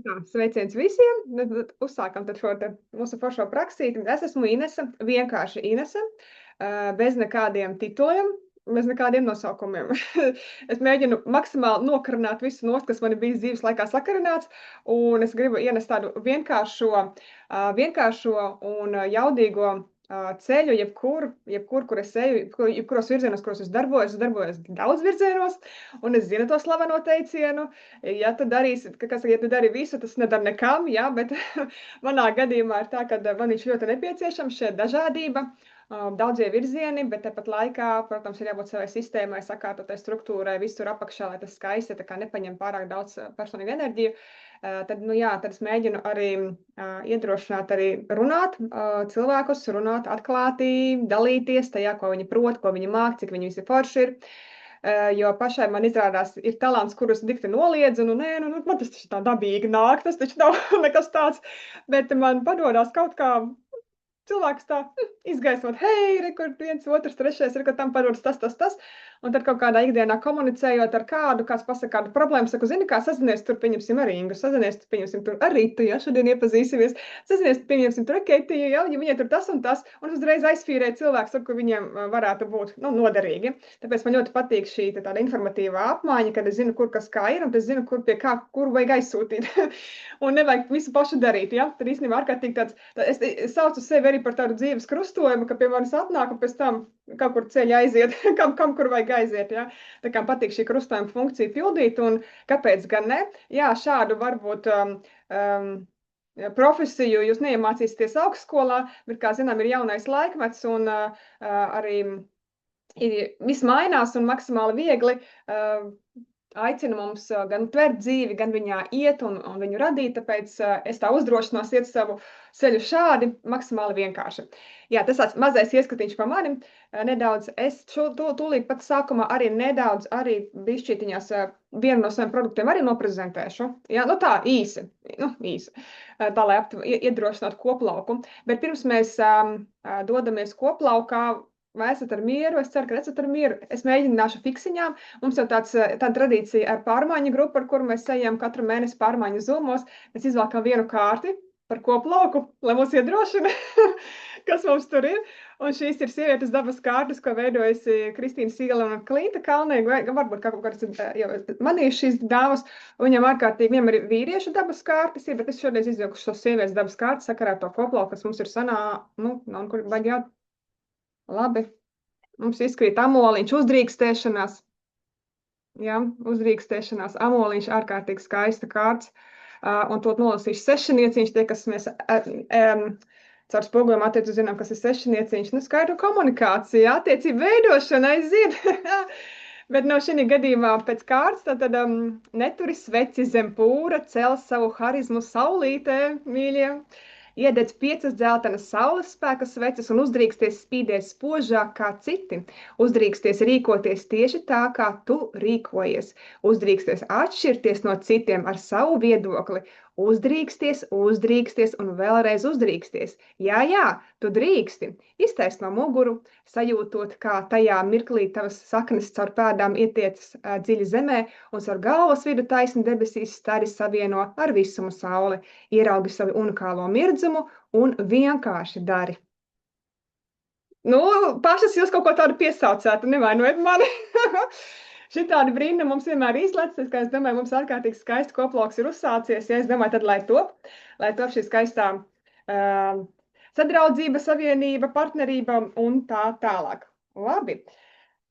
Tā, sveiciens visiem! Uzsākam tad šo mūsu foršo praksīti. Es esmu Inese, vienkārši Inese, bez nekādiem tituliem, bez nekādiem nosaukumiem. Es mēģinu maksimāli nokarināt visu nost, kas man ir bijis dzīves laikā sakarināts, un es gribu ienest tādu vienkāršo un jaudīgo ceļu, kur es eju, jebkuros virzienos, kuros es darbojos daudz virzienos, un es zinu to slaveno teicienu. Ja tu darīsi, ja tu dari visu, tas nedara nekam, jā, bet manā gadījumā ir tā, ka man viņš ļoti nepieciešams šeit dažādība, daudzie virzieni, bet tepat laikā, protams, ir jābūt savai sistēmai, sakārtotai struktūrai, visur apakšā, lai tas skaisti, tā kā nepaņem pārāk daudz personīgu enerģiju. Tad, nu jā, tad es mēģinu arī iedrošināt arī runāt cilvēkus, runāt atklāti, dalīties tajā, ko viņi prot, ko viņi māk, cik viņi visi forši ir. Jo pašai man izrādās ir talants, kurus dikti noliedzu, nē, man tas taču tā dabīgi nāk, tas taču nav nekas tāds, bet man padodas kaut kā cilvēks tā izgaismot, hei, re, kur viens, otrs, trešais, re, ka tam padodas tas. Un tad kaut kādā ikdienā komunicējot ar kādu, kāds pasaka kādu problēmu, saku, zini, kā sazinies tur, pieņemsim ar Ingu, sazinies tur, pieņemsim tur ar Ritu, ja šodien iepazīsimies, sazinies, pieņemsim tur ar Ketiju, ja viņai tur tas un tas, un uzreiz aizfīrē cilvēks, ar kur viņiem varētu būt, nu, noderīgi. Tāpēc man ļoti patīk šī tāda informatīvā apmaiņa, kad es zinu, kur kas kā ir, un es zinu, kur pie kā, kuru vajag aizsūtīt. Un nevajag visu pašu darīt, ja? Tad īstenībā ārkārtīgi tāds, es saucu sevi arī par tādu dzīves krustojumu, ka pie manis atnāk un pēc tam kaut kur ceļā aiziet, kam kur vajag aiziet, ja? Tā kā patīk šī krustojuma funkcija pildīt, un kāpēc gan ne? Jā, šādu varbūt profesiju jūs neiemācīsieties augstskolā, bet, kā zinām, ir jaunais laikmets, un arī viss mainās un maksimāli viegli aicina mums gan tvert dzīvi, gan viņā iet un viņu radīt, tāpēc es tā uzdrošinos iet savu ceļu šādi, maksimāli vienkārši. Jā, tas tāds mazais ieskatiņš pa manim. Nedaudz, es tūlīt pat sākumā arī nedaudz bišķītiņās vienu no saviem produktiem arī noprezentēšu. Jā, nu tā, īsi. Tā, lai iedrošinātu koplauku. Bet pirms mēs dodamies koplaukā, vai esat ar mieru? Es ceru, ka esat ar mieru. Es mēģināšu fiksiņām. Mums jau tāda tradīcija ar pārmaiņu grupu, ar kuru mēs ejam katru mēnesi pārmaiņu zumos. Mēs izvēlkam vienu kārti par koplauku, lai mūs iedrošina, kas mums tur ir. Un šīs ir sievietes dabas kārtas, ko veidojusi Kristīna Sīgala un Klīta Kalniega. Varbūt kaut kāds jau manījuši šīs dāmas. Viņam ārkārtīgi, viņam ir vīriešu dabas kārtas, bet es šodien izvilku šo sievietes dabas kārtas sakarā ar to koplauku, kas mums ir nav kur vajag jāt. Labi, mums izkrīt amoliņš, uzdrīkstēšanās. Jā, uzdrīkstēšanās, amoliņš, ārkārtīgi skaista kārts. Un to nolasīšu sešnieciņš, tie, kas mēs caur spoguļiem attiecībā zinām, kas ir sešnieciņš. Nu, skaidru komunikācija, attiecību veidošana, aiziet. Bet no šī gadījumā pēc kārtas, tad neturi sveci zem pūra, cel savu harizmu saulītē, mīļie. Iededz 5 dzeltenas saules spēka sveces un uzdrīksties spīdēt spožāk kā citi. Uzdrīksties rīkoties tieši tā, kā tu rīkojies. Uzdrīksties atšķirties no citiem ar savu viedokli. Uzdrīksties un vēlreiz uzdrīksties. Jā, tu drīksti. Iztaisno no muguru, sajūtot, kā tajā mirklī tavas saknes caur pēdām ietiecas dziļi zemē un caur galvas vidu taisni debesīs stari savieno ar visumu sauli. Ieraugi savu unikālo mirdzumu un vienkārši dari. Nu, pašas jūs kaut ko tādu piesaucētu, nevainojiet mani. Šitādi brīnumi mums vienmēr izlecis, kā es domāju, mums ārkārtīgi skaisti koplauks ir uzsācies, ja es domāju, tad lai top šī skaistā sadraudzība, savienība, partnerība un tā tālāk. Labi.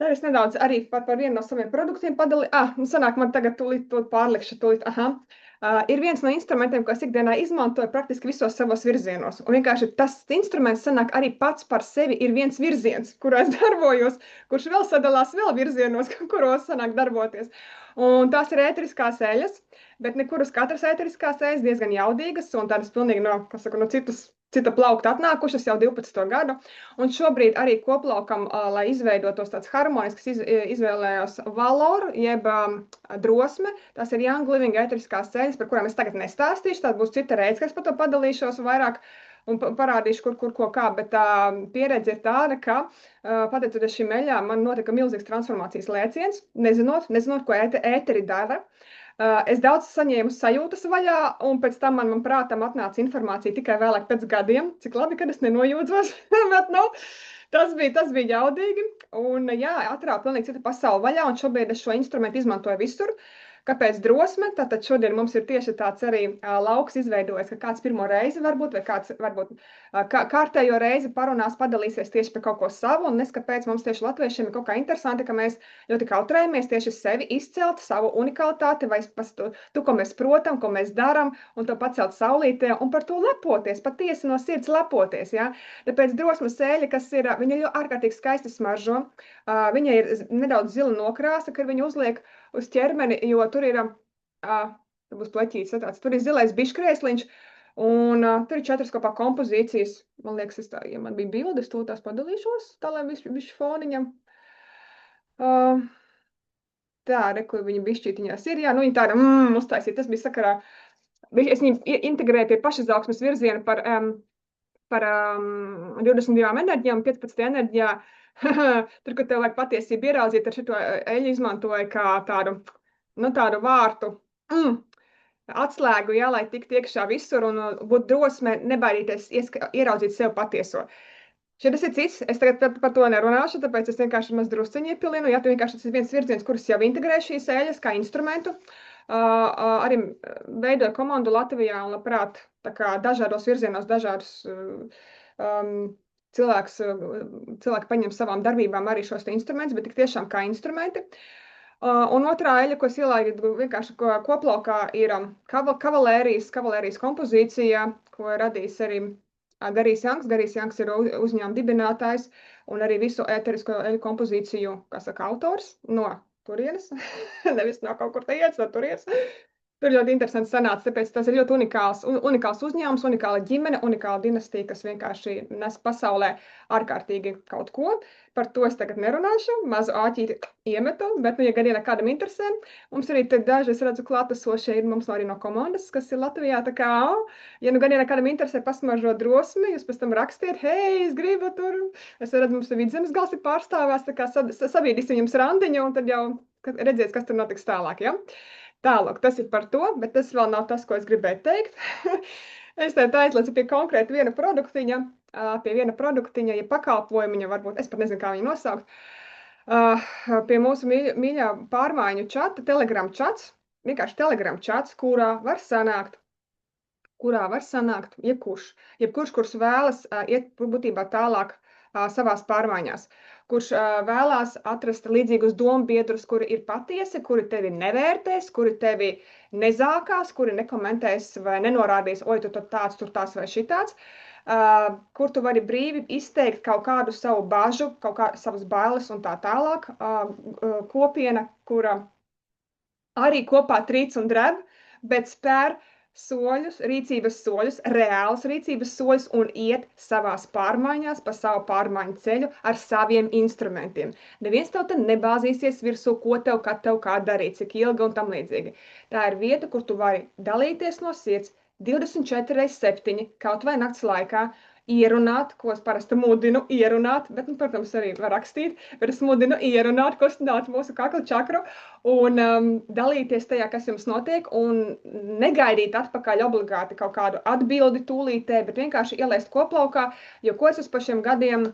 Tad es nedaudz arī par vienu no saviem produktiem padalīju. Sanāk, man tagad tūlīt pārlikšu. Ir viens no instrumentiem, ko es ikdienā izmantoju praktiski visos savos virzienos. Un vienkārši tas instruments sanāk arī pats par sevi ir viens virziens, kurā es darbojos, kurš vēl sadalās vēl virzienos, kuros sanāk darboties. Un tās ir ēteriskās eļas, bet nekuras katras ēteriskās eļas diezgan jaudīgas un tādas pilnīgi no cita plaukta atnākušas jau 12. gadu. Un šobrīd arī koplaukam, lai izveidotos tāds harmonisks, izvēlējos valoru, jeb drosme. Tas ir Young Living ēteriskās ceļas, par kurām es tagad nestāstīšu. Tā būs cita reize, ka es par to padalīšos vairāk un parādīšu, kur ko kā. Bet pieredze ir tāda, ka pateicoties šīm eļām, man notika milzīgs transformācijas lēciens, nezinot, ko ēteri dara. Es daudz saņēmu sajūtas vaļā, un pēc tam man prātam atnāca informācija tikai vēlāk pēc gadiem, cik labi, kad es nenojūdzos, bet, nu, tas bija jaudīgi, un, jā, atrāva pilnīgi cita pasaule vaļā, un šobrīd es šo instrumentu izmantoju visur. Kāpēc drosme? Tātad šodien mums ir tieši tāds arī lauks izveidojies, ka kāds pirmo reizi varbūt, vai kāds varbūt kārtējo reizi parunās, padalīsies tieši par kaut ko savu, un neskapēc mums tieši latviešiem ir kaut kā interesanti, ka mēs ļoti kautrējamies tieši sevi izcelt, savu unikalitāti, vai to, ko mēs protam, ko mēs daram, un to pacelt saulītē, un par to lepoties, patiesi no sirds lepoties, jā. Tāpēc drosmas sēļa, kas ir, viņa ļoti ārkārtīgi skaisti smaržo, viņa ir nedaudz zila nokrāsa, kad viņa uzliek uz ķermeni, jo tur ir, tur būs pleķītis, tāds, tur ir zilais biškrēsliņš, un tur ir 4 kopā kompozīcijas. Man liekas, ja man bija bildes, to tās padalīšos, tā lai bišķi foniņam. Tā, kur viņa bišķītiņās ir, jā, nu viņa tāda, uztaisīja, tas bija sakarā, es viņu integrēju pie pašizaugsmes virziena par 22 enerģijām, 15 enerģijā. Tur, kur tev vajag patiesību ieraudzīt, ar šito eļu izmantoja kā tādu vārtu atslēgu, jā, lai tiktu iekšā visur un būt drosme, nebaidīties ieraudzīt sev patieso. Šis ir cits, es tagad par to nerunāšu, tāpēc es vienkārši maz drusciņi iepilinu, jā, vienkārši tas ir viens virziens, kurus jau integrē šīs eļas kā instrumentu. Arī veidoju komandu Latvijā un labprāt tā kā dažādos virzienos, dažādus cilvēki paņem savām darbībām arī šos instrumentus, bet tik tiešām kā instrumenti. Un otrā eļa, ko es ielaidu vienkārši koplaukā, ir kavalērijas kompozīcija, ko radīs arī Garijs Janks. Garijs Janks ir uzņēmuma dibinātājs un arī visu ēterisko eļu kompozīciju, kā saka, autors no turienes, nevis no kaut kur teiec, no turienes. Tur ļoti interesants sanāca, tāpēc tas ir ļoti unikāls uzņēmums, unikāla ģimene, unikāla dinastija, kas vienkārši nes pasaulē ārkārtīgi kaut ko. Par to es tagad nerunāšu, mazu āķīti iemetu, bet, ja gadījumā kādam interesē, mums arī te daži, es redzu, klātesošie ir mums arī no komandas, kas ir Latvijā, tā kā, ja gadījumā kādam interesē pasmaržo drosmi, jūs pēc tam rakstiet, hei, es gribu tur, es redzu, mums Vidzemes gals ir pārstāvēs, tā kā saviedīsim jums randiņu, un tad jau redzēs, kas tur notiks tālāk, ja? Tālāk, tas ir par to, bet tas vēl nav tas, ko es gribēju teikt. Es teiktu aizlēcu pie konkrēti viena produktiņa, ja pakalpojumiņa, varbūt, es pat nezinu, kā viņu nosaukt, pie mūsu mīļā pārmaiņu čata, Telegram čats, vienkārši Telegram čats, kurā var sanākt jebkurš, kurš vēlas iet būtībā tālāk savās pārmaiņās, kurš vēlās atrast līdzīgus dombiedrus, kuri ir patiesi, kuri tevi nevērtēs, kuri tevi nezākās, kuri nekomentēs vai nenorādīs, oi, tu tāds, tur tās vai šitāds, kur tu vari brīvi izteikt kaut kādu savu bažu, kaut kā savas bailes un tā tālāk. Kopiena, kura arī kopā trīc un dreb, bet spēr soļus, rīcības soļus, reālus rīcības soļus un iet savās pārmaiņās pa savu pārmaiņu ceļu ar saviem instrumentiem. Neviens tev te nebāzīsies virsū, ko tev, kad tev kā darīt, cik ilgi un tam līdzīgi. Tā ir vieta, kur tu vari dalīties no sirds 24/7, kaut vai nakts laikā, ierunāt, ko es parasti mudinu ierunāt, bet, protams, arī var rakstīt, bet es mudinu ierunāt, kustināt mūsu kakla čakru un dalīties tajā, kas jums notiek, un negaidīt atpakaļ obligāti kaut kādu atbildi tūlītē, bet vienkārši ielaist koplaukā, jo ko es uz pašiem gadiem,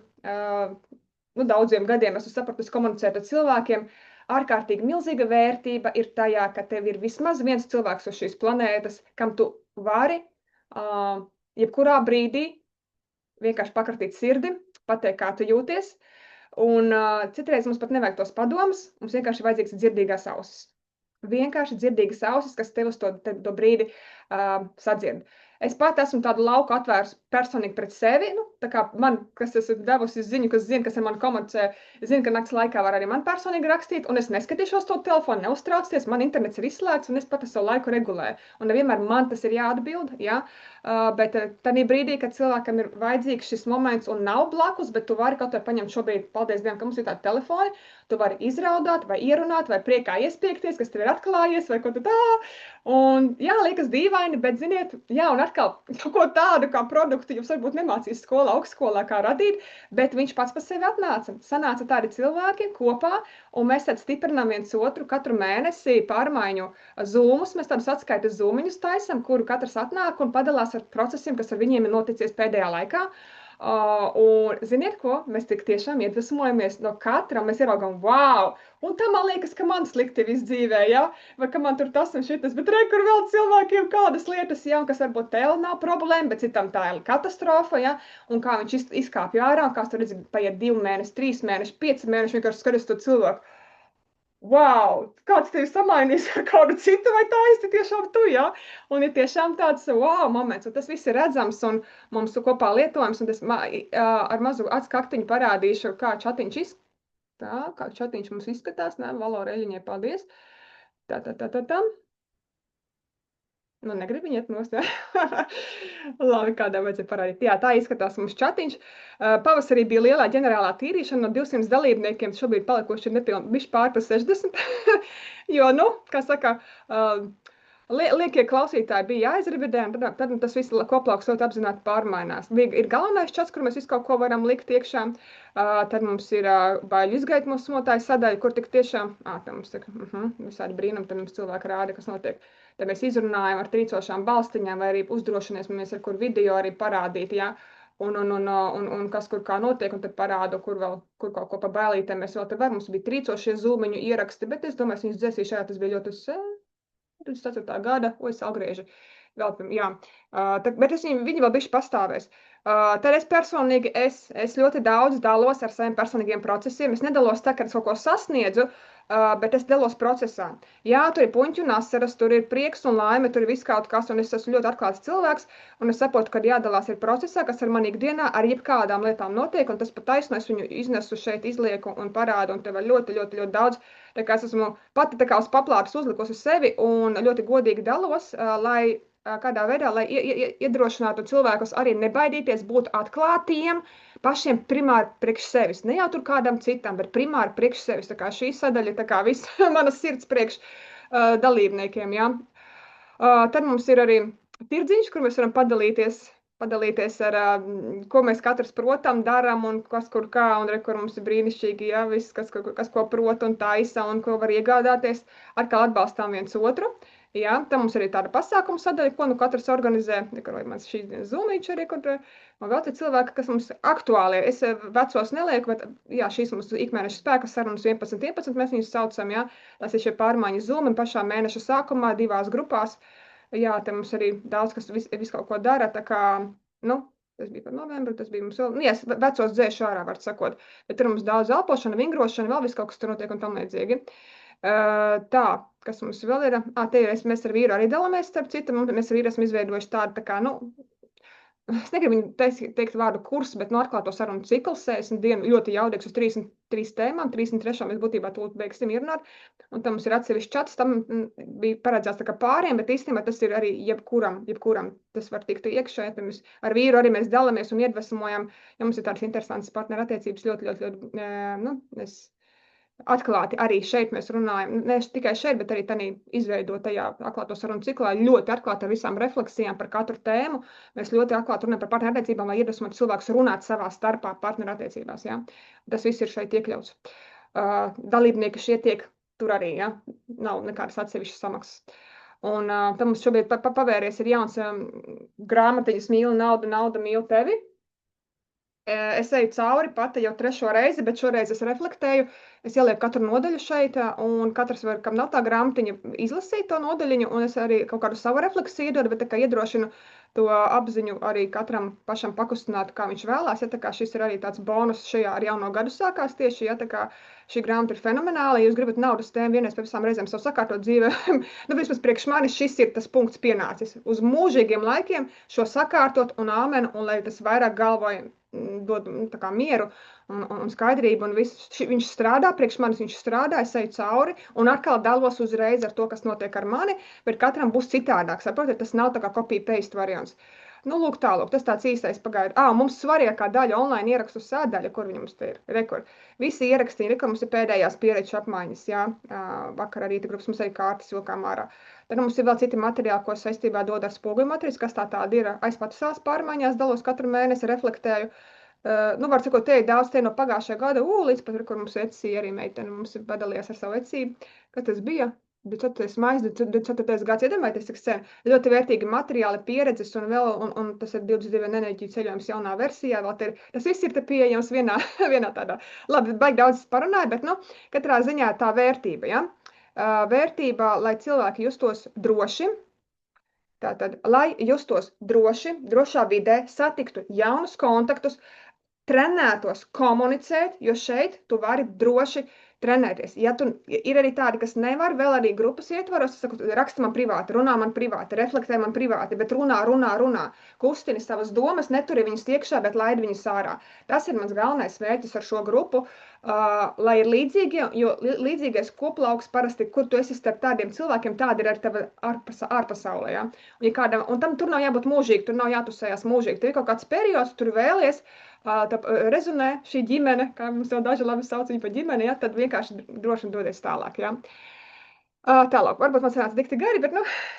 daudziem gadiem esmu sapratusi komunicēt ar cilvēkiem, ārkārtīgi milzīga vērtība ir tajā, ka tev ir vismaz viens cilvēks uz šīs planētas, kam tu vari jebkurā brīdī vienkārši pakratīt sirdi, pateikt, kā tu jūties. Un citreiz mums pat nevajag tos padomus, mums vienkārši vajadzīgs dzirdīgās ausis. Vienkārši dzirdīgas ausis, kas tev uz to brīdi sadzird. Es pat esmu tādu lauku atvērs personīgi pret sevi, tā kā man, kas esmu devusi ziņu, kas zina, kas ar mani komunicē, zina, ka nakts laikā var arī man personīgi rakstīt, un es neskatīšos to telefonu, neuztraucties, man internets ir izslēgts, un es pat savu laiku regulēju. Un nevienmēr man tas ir jāatbild, jā, bet tādā brīdī, kad cilvēkam ir vajadzīgs šis moments un nav blakus, bet tu vari kaut vai paņemt šobrīd, paldies Dievam, ka mums ir tādi telefoni, tu vari izraudāt vai ierunāt vai priekā iespiekties, kas tev ir atklājies vai ko tu tā. Un jā, liekas dīvaini, bet ziniet, jā, un atkal kaut ko tādu kā produktu jums varbūt nemācīs skolā, augstskolā, kā radīt, bet viņš pats par sevi atnāca. Sanāca tādi cilvēki kopā, un mēs tad stiprinām viens otru katru mēnesi pārmaiņu zūmus. Mēs tādus atskaites zūmiņus taisam, kuru katrs atnāk un padalās ar procesiem, kas ar viņiem ir noticies pēdējā laikā. Un ziniet ko? Mēs tik tiešām iedvesmojamies no katra, mēs ieraugām, wow! Un tā man liekas, ka man slikti viss dzīvē, ja? Vai ka man tur tas un šitas, bet kur vēl cilvēkiem kādas lietas, ja? Un kas varbūt tev nav problēma, bet citam tā ir katastrofa, ja? Un kā viņš izkāpja ārā, un kā tur redzi, paiet 2 mēneši, 3 mēneši, 5 mēneši, vienkārši skaties to cilvēku. Wow, kāds tevi samainīs ar kādu citu, vai tā īsti tiešām tu, ja? Un ir tiešām tāds wow moments, un tas viss ir redzams, un mums kopā lietojams, un tas ar mazu atskaktiņu parādīšu, kā čatiņš kā čatiņš mums izskatās, ne, Valora Eļiņai, paldies. Tā. Nu, negribu viņu iet nost, ja? Labi, kādā vajadzēja parādīt. Jā, tā izskatās mums čatiņš. Pavasarī bija lielā ģenerālā tīrīšana no 200 dalībniekiem, šobrīd palikuši bišķi pār par 60. Jo, nu, kā saka, liekie klausītāji bija jāizrevidē, un tad tas viss koplauks ļoti apzināti pārmainās. Ir galvenais čats, kur mēs visu kaut ko varam likt iekšā. Tad mums ir baiļu izgaitmo smotāju sadaļa, kur tik tiešām, tad mums saka, visādi brīnum, tad mums cilvēki rāda, kas notiek. Tad mēs izrunājam ar trīcošām balstiņām, vai arī uzdrošinies, ar kur video arī parādīt, ja? Un kas kur kā notiek, un tad parādu, kur kaut ko pa bailītēm mēs vēl te var. Mums bija trīcošie zūmiņu ieraksti, bet es domāju, viņus dzēsīšu, tas bija ļoti 24. gada, salgrieži. Jā. Bet viņi vēl bišķi pastāvēs. Tad es personīgi, es ļoti daudz dalos ar saviem personīgiem procesiem. Es nedalos tā, ka es kaut ko sasniedzu, bet es dalos procesā. Jā, tur ir puņķi un asaras, tur ir prieks un laime, tur ir viss kaut kas, un es esmu ļoti atklāts cilvēks, un es saprotu, ka jādalās ir procesā, kas ar mani ikdienā ar jebkādām lietām notiek, un tas pat taisno es viņu iznesu šeit, izlieku un parādu, un tev ir ļoti, ļoti, ļoti daudz. Tā kā es esmu pati tā kā uz paplātes uzlikusi sevi un ļoti godīgi dalos, lai kādā veidā, lai iedrošinātu cilvēkus arī nebaidīties, būt atklātiem pašiem primāri priekš sevis. Ne jau tur kādam citam, bet primāri priekš sevis. Tā kā šī sadaļa, tā kā viss manas sirds priekš dalībniekiem. Ja? Tad mums ir arī tirdziņš, kur mēs varam padalīties ar, ko mēs katrs protam, daram un kas kur kā, un kur mums ir brīnišķīgi, ja, viss, kas ko prot un taisa un ko var iegādāties, atkal atbalstām viens otru. Jā, tā mums arī tāda pasākuma sadaļa, ko nu katrs organizē. Man šīs dienas zūmīči arī, kur man vēl te cilvēki, kas mums aktuāli ir. Es vecos nelieku, bet jā, šīs mums ikmēneša spēka sarunas 11, mēs viņus saucam, jā. Tas ir šie pārmaiņas zūmi pašā mēneša sākumā, 2 grupās. Jā, te mums arī daudz, kas visu kaut ko dara, tā kā, nu, tas bija par novembru, tas bija mums vēl, jā, vecos dzēšu ārā, var sakot. Bet tur mums daudz elpošana, vingrošana, vēl viss kaut kas tur notiek un tam līdzīgi. Tā, kas mums vēl ir, mēs ar vīru arī dalāmies, starp citu, mēs ar vīru esam izveidojuši tādu, tā kā, nu, es negribu viņu teikt vārdu kurs, bet no atklāto sarunu cikls, 60 dienu ļoti jaudīgs uz 33 tēmām, 33. mēs būtībā tūlīt beigsim ierunāt, un tam mums ir atsevišķi čats, tam bija paredzēts tā kā pāriem, bet īstenībā tas ir arī jebkuram tas var tikt iekšā, ja mēs ar vīru arī mēs dalāmies un iedvesmojam, ja mums ir tādas interesantas partneru attiecības ļoti, atklāti arī šeit mēs runājam, ne tikai šeit, bet arī tādā izveidotajā atklāto sarunu ciklā, ļoti atklāti ar visām refleksijām par katru tēmu. Mēs ļoti atklāti runājam par partneru attiecībām, lai iedvesmotu cilvēkus runāt savā starpā partneru attiecībās. Ja? Tas viss ir šeit iekļauts. Dalībnieki šie tiek tur arī, ja? Nav nekādas atsevišķas samaksas. Un tad mums šobrīd pavēries ir jauns grāmatiņas mīlu nauda mīl tevi. Es eju cauri pati jau 3. reizi, bet šoreiz es reflektēju. Es ielieku katru nodaļu šeit, un katrs var, kam nav tā grāmatiņa, izlasīt to nodaļiņu, un es arī kaut kādu savu refleksiju iedodu, bet tā kā iedrošinu to apziņu arī katram pašam pakustināt, kā viņš vēlās. Ja, tā kā šis ir arī tāds bonus šajā ar jauno gadu sākās tieši, ja, tā kā šī grāmata ir fenomenāla. Ja jūs gribat naudas tēmu vienreiz pa visām reizēm savu sakārtot dzīvē, nu vismaz priekš manis šis ir tas punkts pienācis. Uz mūžīgiem laikiem šo sakārtot un āmenu, un lai tas vairāk galvoja dod tā kā mieru un skaidrību, un viņš strādā, priekš manis viņš strādā, es eju cauri, un atkal dalos uzreiz ar to, kas notiek ar mani, bet katram būs citādāk, saprotiet, tas nav tā kā copy-paste variants. Nu, lūk, tālūk, tas tāds īstais pagaidu. Mums svarīgākā daļa online ierakstu sādaļa, kur viņi mums te ir, rekur. Visi ierakstīja, rekur mums ir pēdējās pieredžu apmaiņas, jā, vakar arī grupas mums arī kārtas vilkām ārā. Tad mums ir vēl citi materiāli, ko saistībā dod ar spoguļu materiālus, kas tāda ir aizpatusās pārmaiņās, dalos katru mēnesi, reflektēju. Var sakot, te ir daudz te no pagājušajā gada, līdz pat, kur mums Etsy arī meitene mums ir padalījies ar savu Etsy, kas tas bija. 24. maijs, 24. gads, iedomājieties, cik sen. Ļoti vērtīgi materiāli, pieredzes un vēl, un tas ir 22 enerģiju ceļojums jaunā versijā, vēl tas viss ir te pieejams vienā tādā. Labi, baigi daudz parunāju, bet, katrā ziņā tā vērtība, ja? Vērtība, lai cilvēki justos droši, tātad, lai justos droši, drošā vidē, satiktu jaunus kontaktus, trenētos komunicēt, jo šeit tu vari droši trenēties. Ja tu ir arī tādi, kas nevar, vēl arī grupas ietvaros, es saku, raksta man privāti, runā man privāti, reflektē man privāti, bet runā, kustini savas domas, neturi viņus iekšā, bet laid viņus ārā. Tas ir mans galvenais mērķis ar šo grupu, lai ir līdzīgi, jo līdzīgais koplauks parasti, kur tu esi starp tādiem cilvēkiem, tādi ir ar tevi ārpasaulē. Ja? Un tam tur nav jābūt mūžīgi, tur nav jātusējās mūžīgi. Tur ir kaut kāds periods, tur vēlies, rezonē šī ģimene, kā mums jau daži labi sauc viņu par ģimeni, ja, tad vienkārši droši dodies tālāk. Ja. Tālāk, varbūt man sanāca dikti gari, bet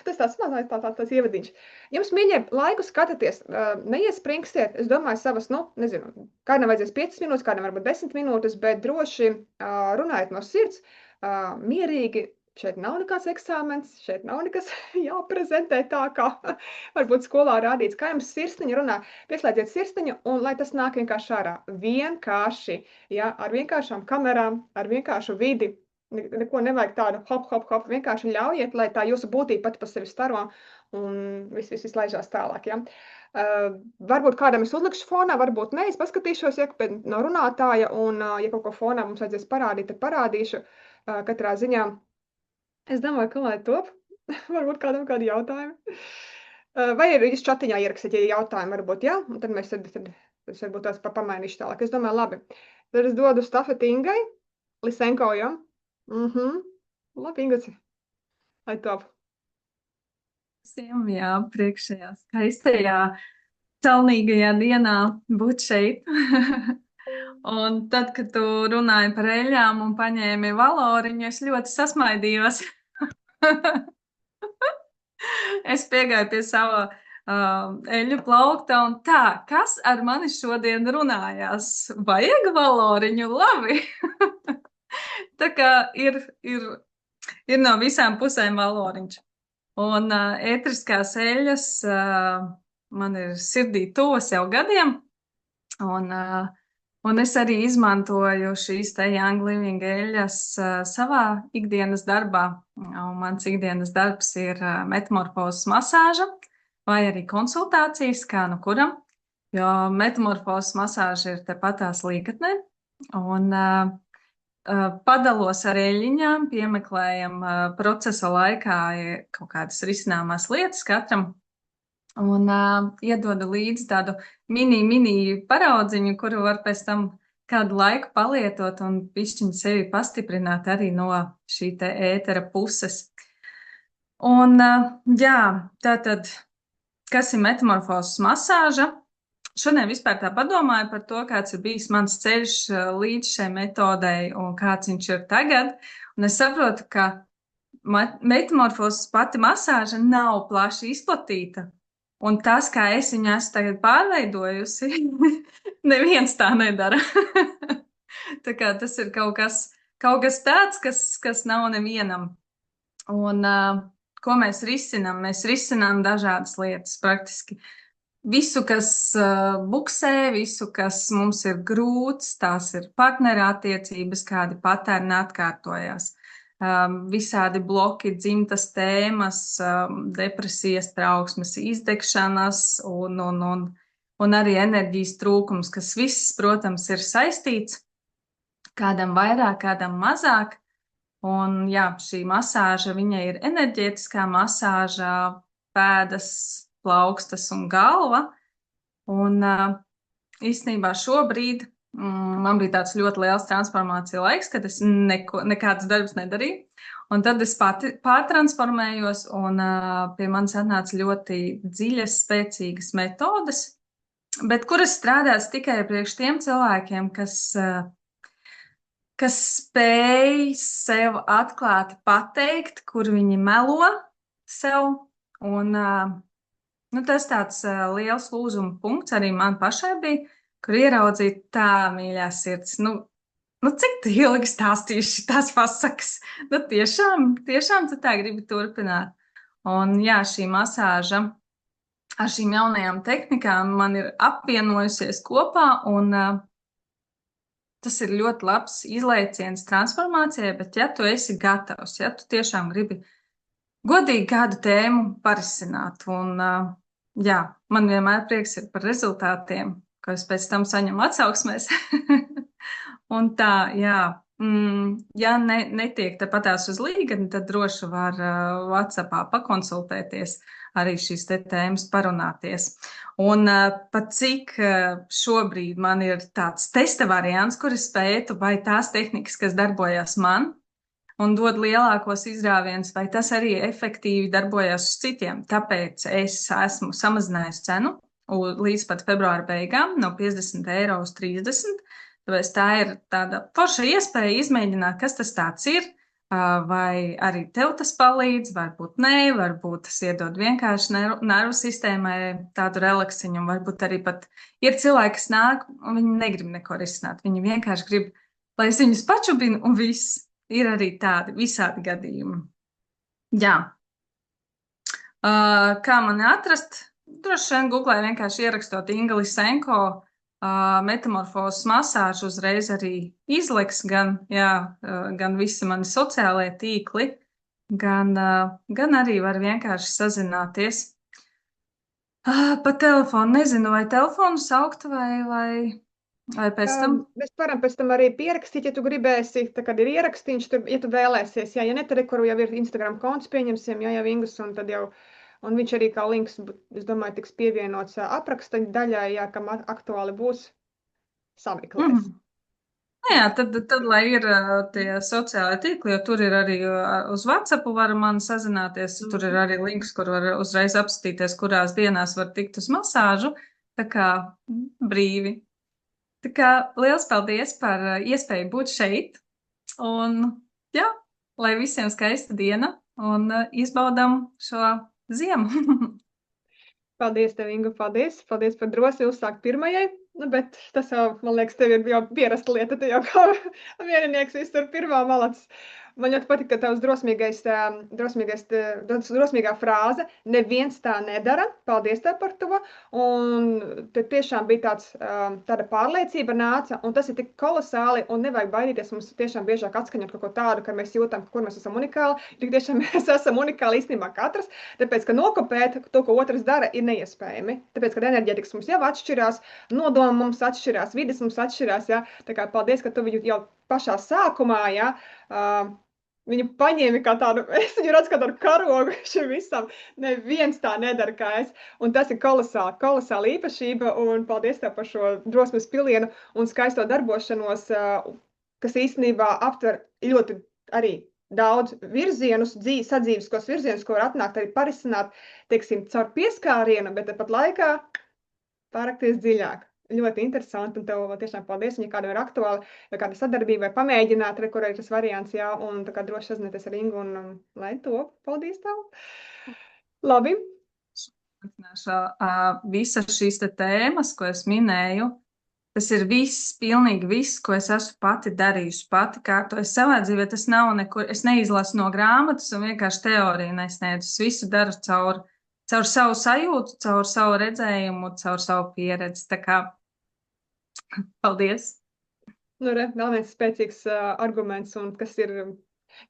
tas tāds ievadiņš. Jums, mīļie, laiku skatāties, neiespringstiet, es domāju, savas, kādam vajadzēs 5 minūtes, kādam varbūt 10 minūtes, bet droši runājiet no sirds, mierīgi. Šeit nav nekāds eksāmens, šeit nav nekas jāprezentē tā, kā varbūt skolā rādīts. Kā jums sirsniņa runā, pieslēdziet sirsniņu un lai tas nāk vienkārši ārā. Vienkārši, ja, ar vienkāršām kamerām, ar vienkāršu vidi. Neko nevajag tādu hop, vienkārši ļaujiet, lai tā jūsu būtība pati pa sevi staro un viss laižās tālāk. Ja. Varbūt kādam es uzlikšu fonā, varbūt ne, es paskatīšos no runātāja un, ja kaut ko fonā mums vajadzēs parādīt, tad parādīšu katrā ziņā. Es domāju, ka lai top, varbūt kādam kādi jautājumi. Vai arī jūs čatiņā ierakstīt, ja jautājumi varbūt, jā, un tad mēs tad varbūt tās pamainīšu tālāk. Es domāju, labi. Tad es dodu stafeti Ingai, Lisenko, jā. Labi, Inga, lai top. Jā, priekšējā skaistajā, celnīgajā dienā būt šeit. Un tad, kad tu runāji par eļļām un paņēmi valoriņu, es ļoti sasmaidījos. Es piegāju pie sava eļļu plaukta un tā, kas ar mani šodien runājās? Vajag valoriņu? Labi! Tā kā ir no visām pusēm valoriņš. Un ētriskās eļļas man ir sirdī tuvas jau gadiem. Un es arī izmantoju šīs te Young Living eļļas savā ikdienas darbā. Un mans ikdienas darbs ir metamorfozes masāža vai arī konsultācijas, kā nu kuram. Jo metamorfozes masāža ir tepatās līgatnē. Un padalos ar eļļiņām, piemeklējam procesa laikā kaut kādas risināmās lietas katram. Un iedodu līdzi tādu mini paraudziņu, kuru var pēc tam kādu laiku palietot un pišķiņu sevi pastiprināt arī no šī te ētera puses. Un jā, tātad, kas ir metamorfozes masāža? Šodien vispār tā padomāju par to, kāds ir bijis mans ceļš līdz šai metodei un kāds viņš ir tagad. Un es saprotu, ka metamorfozes pati masāža nav plaši izplatīta. Un tas, kā es viņu esmu tagad pārveidojusi, neviens tā nedara. Tā kā tas ir kaut kas tāds, kas nav nevienam. Un ko mēs risinām? Mēs risinām dažādas lietas praktiski. Visu, kas buksē, visu, kas mums ir grūts, tās ir partnerattiecības, kādi patērni atkārtojās. Visādi bloki, dzimtas tēmas, depresijas, trauksmes, izdegšanas un arī enerģijas trūkums, kas viss, protams, ir saistīts, kādam vairāk, kādam mazāk. Un jā, šī masāža, viņa ir enerģētiskā masāža, pēdas, plaukstas un galva. Un īstenībā šobrīd man bija tāds ļoti liels transformācija laiks, kad es nekādas darbus nedarīju. Un tad es pati pārtransformējos, un pie manis atnāca ļoti dziļas, spēcīgas metodes, bet kuras strādās tikai priekš tiem cilvēkiem, kas spēj sev atklāti pateikt, kur viņi melo sev. Un tas tāds liels lūzuma punkts arī man pašai bija, kur ieraudzīt tā, mīļā sirds. Cik tu ilgi stāstījuši tās pasakas? Tiešām tu tā gribi turpināt. Un jā, šī masāža ar šīm jaunajām tehnikām man ir apvienojusies kopā, un tas ir ļoti labs izlaiciens transformācijai, bet ja tu esi gatavs, ja tu tiešām gribi godīgi kādu tēmu parisināt, un jā, man vienmēr prieks ir par rezultātiem, ko es pēc tam saņemu atsauksmēs. Un tā, jā, ja netiek tepatās uz līgani, tad droši var WhatsAppā pakonsultēties, arī šīs te tēmas parunāties. Un pat cik šobrīd man ir tāds testa variants, kur es pētu, vai tās tehnikas, kas darbojas man un dod lielākos izrāvienus, vai tas arī efektīvi darbojas uz citiem. Tāpēc es esmu samazinājusi cenu līdz pat februāra beigām no 50 eiro uz 30. Tāpēc tā ir tāda forša iespēja izmēģināt, kas tas tāds ir, vai arī tev tas palīdz, varbūt nē, varbūt tas iedod vienkārši nervu sistēmai tādu relaksiņu, un varbūt arī pat ir cilvēki, kas nāk, un viņi negrib neko risināt. Viņi vienkārši grib, lai es viņus pačubinu, un viss. Ir arī tādi visādi gadījumi. Jā. Kā mani atrast? Droši vien Googlē vienkārši ierakstot Inga Lisenko metamorfozes masāžu, uzreiz arī izleks gan visi mani sociālie tīkli, gan arī var vienkārši sazināties. Pa telefonu, nezinu, vai telefonu saukt vai pēc tam? Mēs varam pēc tam arī pierakstīt, ja tu gribēsi, tā kad ir ierakstīns, ja tu vēlēsies, ja ne, tad kuru jau ir Instagram konts, pieņemsim, ja jau Ingus, un tad jau, un viņš arī kā links, es domāju, tiks pievienots apraksta daļai, ja kam aktuāli būs sameklēs. Jā, tad lai ir tie sociālai tīkli, jo tur ir arī uz WhatsAppu var man sazināties, tur ir arī links, kur var uzreiz apstīties, kurās dienās var tikt uz masāžu, tā kā brīvi. Tā kā liels paldies par iespēju būt šeit, un jā, lai visiem skaista diena, un izbaudam šo ziemu. Paldies tev, Inga, paldies par drosmi uzsākt pirmajai, bet tas jau, man liekas, tev ir jau pierasta lieta, te jau kā vieninieks viss tur pirmā malacis. Man ļoti patika tavs drosmīgā frāze, neviens tā nedara, paldies tev par to, un te tiešām bija tāda pārliecība nāca, un tas ir tik kolosāli, un nevajag baidīties mums tiešām biežāk atskaņot kaut ko tādu, ka mēs jūtam, kur mēs esam unikāli, tik tiešām mēs esam unikāli īstenībā katrs, tāpēc, ka nokopēt to, ko otrs dara, ir neiespējami, tāpēc, ka enerģētikas mums jau atšķirās, nodomi mums atšķirās, vides mums atšķirās, ja, tā kā paldies, ka tu jau pašā sākumā, ja, viņu paņēmi kā tādu, es viņu redzu kā tādu karogu šim visam, neviens tā nedara kā es, un tas ir kolosāla īpašība, un paldies tev par šo drosmes pilienu un skaisto darbošanos, kas īstenībā aptver ļoti arī daudz virzienus, sadzīviskos virzienus, ko var atnākt arī parisināt, teiksim, caur pieskārienu, bet tāpat laikā pārakties dziļāk. Ļoti interesanti, un tev tiešām paldies, ja kādam ir aktuāli, vai kāda sadarbība, vai pamēģināt, kur ir tas variants, jā, un tā kā droši sazināties ar Ingu, un lai to, paldies tev. Labi. Visas šīs te tēmas, ko es minēju, tas ir viss, pilnīgi viss, ko es esmu pati darījusi, pati kārtoju savā dzīvē, tas nav nekur, es neizlasu no grāmatas un vienkārši teoriju nesniedzu, es visu daru caur savu sajūtu, caur savu redzējumu, caur savu pieredzi, tā kā paldies. Vēl viens spēcīgs arguments, un kas ir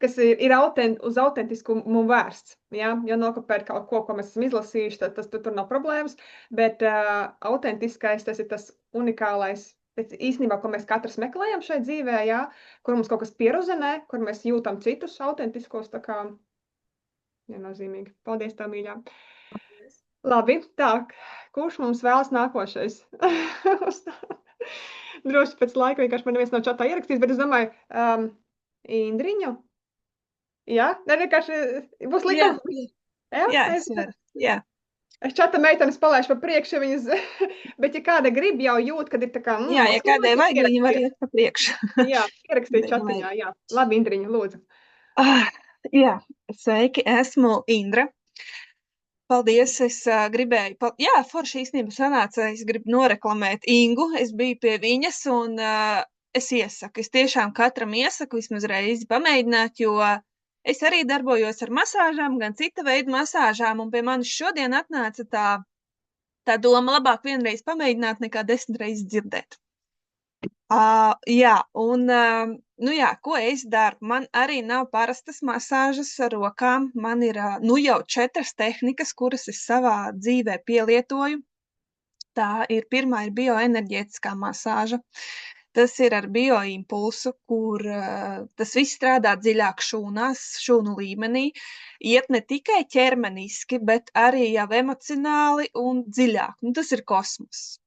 uz autentiskumu vērsts. Ja? Ja nokopēt kaut ko mēs esam izlasījuši, tad tur nav problēmas, bet autentiskais, tas ir tas unikālais, īstenībā, ko mēs katrs meklējam šai dzīvē, ja? Kur mums kaut kas pieruzenē, kur mēs jūtam citus autentiskos, tā kā viennozīmīgi. Paldies tev, mīļā. Labi, tā, kurš mums vēlas nākošais? Droši pēc laika vienkārši man neviens nav čatā ierakstījis, bet es domāju, Indriņu? Jā, ne vienkārši būs Jā, likums. Jā, jā, es varu. Jā. Es čata meitenes palaišu pa priekšu, ja viņas, bet ja kāda grib, jau jūt, kad ir tā kā, Jā, ja kādai vajag, viņi var pierakstīt. iet pa priekšu. Jā, pierakstīt Bet čatiņā, jā. Labi, Indriņa, lūdzu. Jā, sveiki, esmu Indra. Paldies, es gribēju, jā, forši īstenībā sanāca, es gribu noreklamēt Ingu, es biju pie viņas un es iesaku, es tiešām katram iesaku vismaz reizi pamēģināt, jo es arī darbojos ar masāžām, gan cita veida masāžām, un pie manis šodien atnāca tā doma labāk vienreiz pamēģināt nekā 10 reizes dzirdēt. Jā, un nu jā, ko es daru? Man arī nav parastas masāžas ar rokām. Man ir jau 4 tehnikas, kuras es savā dzīvē pielietoju. Pirmā ir bioenerģētiskā masāža. Tas ir ar bioimpulsu, kur tas viss strādā dziļāk šūnās, šūnu līmenī. Iet ne tikai ķermeniski, bet arī jau emocionāli un dziļāk. Nu, tas ir kosmos.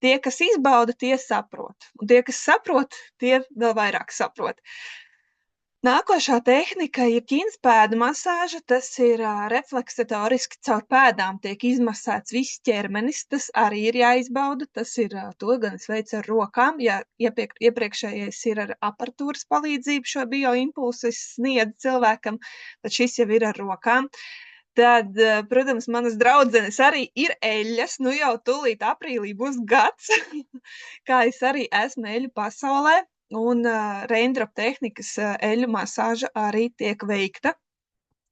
Tie, kas izbauda, tie saprot. Un tie, kas saprot, tie vēl vairāk saprot. Nākošā tehnika ir ķīnspēdu masāža. Tas ir refleksatoriski caur pēdām tiek izmasēts viss ķermenis. Tas arī ir jāizbauda. Tas ir to gan es veicu ar rokām. Ja iepriekšējais ir ar aparatūras palīdzību šo bioimpulsu es sniedzu cilvēkam, tad šis jau ir ar rokām. Tad, protams, manas draudzenes arī ir eļļas. Nu jau tūlīt aprīlī būs gads, kā es arī esmu eļļu pasaulē. Un Raindrop tehnikas eļļu masāža arī tiek veikta.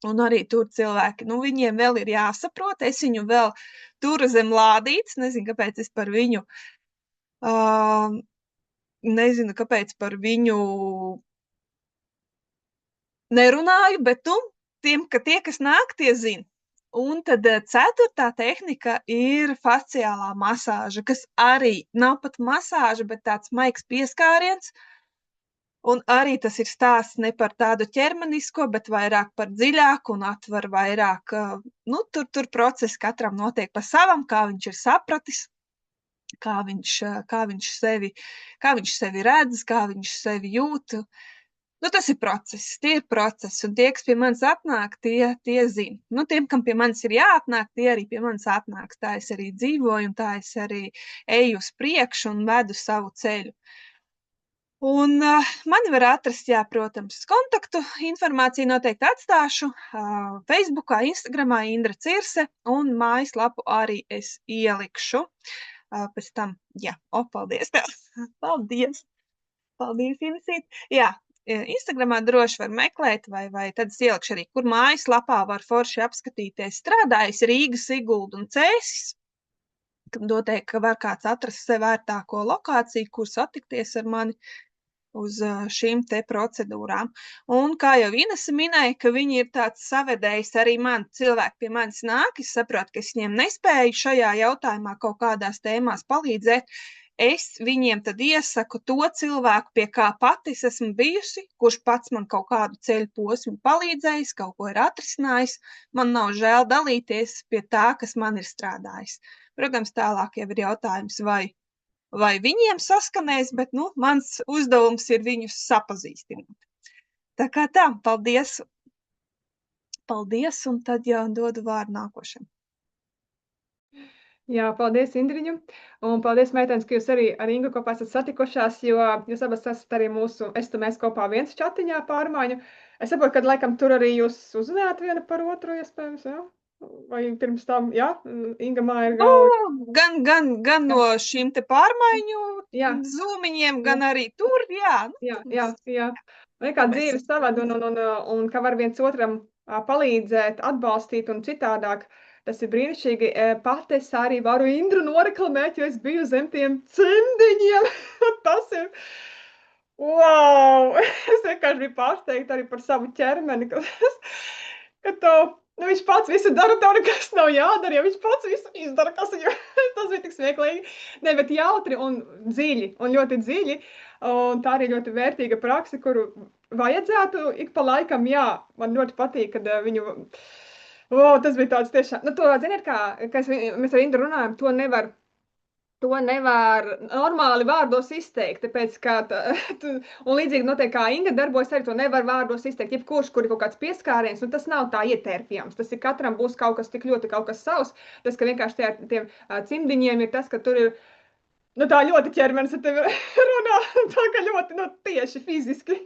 Un arī tur cilvēki, nu viņiem vēl ir jāsaprot. Es viņu vēl turu zem lādītes. Nezinu, kāpēc es par viņu, nerunāju, bet tie, kas nāk, tie zina. Un tad 4. tehnika ir faciālā masāža, kas arī nav pat masāža, bet tāds maigs pieskāriens. Un arī tas ir stāsts ne par tādu ķermenisko, bet vairāk par dziļāku un atver vairāk, tur procesi katram notiek pa savam, kā viņš ir sapratis, kā viņš sevi redz, kā viņš sevi jūt. Nu, tas ir process, tie ir procesi, un tie, kas pie manis atnāk, tie zina. Nu, tiem, kam pie manis ir jāatnāk, tie arī pie manis atnāks. Tā es arī dzīvoju, un tā es arī eju uz priekšu un vedu savu ceļu. Un mani var atrast, jā, protams, kontaktu informāciju noteikti atstāšu Facebookā, Instagramā Indra Cirse, un mājaslapu arī es ielikšu. Pēc tam, jā, paldies tev. Paldies, Inesīt. Jā. Instagramā droši var meklēt, vai tad es ielikšu arī, kur mājaslapā var forši apskatīties. Strādājis Rīga, Sigulda un Cēsis. Noteikti, ka var kāds atrast sev vērtāko lokāciju, kur satikties ar mani uz šīm te procedūrām. Un kā jau Inese minēja, ka viņi ir tāds savedējs arī man, cilvēki pie manis nāk, es saprotu, ka es viņiem nespēju šajā jautājumā kaut kādās tēmās palīdzēt. Es viņiem tad iesaku to cilvēku, pie kā pati es esmu bijusi, kurš pats man kaut kādu ceļu posmu palīdzējis, kaut ko ir atrisinājis. Man nav žēl dalīties pie tā, kas man ir strādājis. Protams, tālāk jau ir jautājums, vai viņiem saskanēs, bet, mans uzdevums ir viņus sapazīstināt. Tā kā tā, paldies. Paldies, un tad jau dodu vārdu nākošajam. Jā, paldies, Indriņu, un paldies, meitenes, ka jūs arī ar Ingu kopā esat satikušās, jo jūs abas esat arī mēs kopā viens čatiņā pārmaiņu. Es saprotu, ka laikam tur arī jūs uzzinājāt viena par otru, iespējams, jā? Vai pirms tam, jā, Inga māja ir galva? Gan no šīm te pārmaiņu zūmiņiem, gan arī tur, jā. Jā. Vai kā dzīve savāda un kā var viens otram palīdzēt, atbalstīt un citādāk. Tas ir brīnišķīgi. Pat es arī varu Indru noreklamēt, jo es biju zem tiem cimdiņiem. Tas ir, wow! Es vienkārši biju pārsteigta arī par savu ķermeni, viņš pats visu dara, tev nekas nav jādara, ja viņš pats visu izdara, tas bija tik smieklīgi. Ne, bet jautri un dziļi, un ļoti dziļi. Un tā arī ļoti vērtīga praksa, kuru vajadzētu ik pa laikam, jā, man ļoti patīk, kad viņu... Tas bija tāds tiešām, to, ziniet, kā mēs ar Indru runājam, to nevar to nevar normāli vārdos izteikt, tāpēc, ka, un līdzīgi notiek, kā Inga darbojas, arī to nevar vārdos izteikt, jebkurš, kur ir kaut kāds pieskāriens, un tas nav tā ietērpjams, tas ir katram būs kaut kas tik ļoti kaut kas savs, tas, ka vienkārši tiem cimdiņiem ir tas, ka tur ir, tā ļoti ķermenis ar tevi runā, tā ka ļoti, tieši fiziski.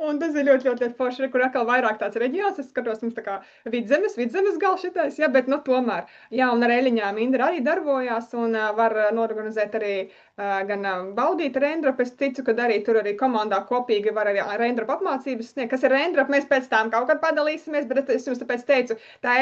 Un tas ir ļoti, ļoti, ļoti forši, kur atkal vairāk tāds reģions. Es skatos, mums tā kā vidzemes gals šitais, jā, bet tomēr. Jā, un ar Eļiņām Indra arī darbojās un var norganizēt arī gan baudīt Raindrop. Es ticu, ka arī tur arī komandā kopīgi var arī Raindrop apmācības sniegt. Kas ir Raindrop, mēs pēc tām kaut kad padalīsimies, bet es jums tāpēc teicu, tā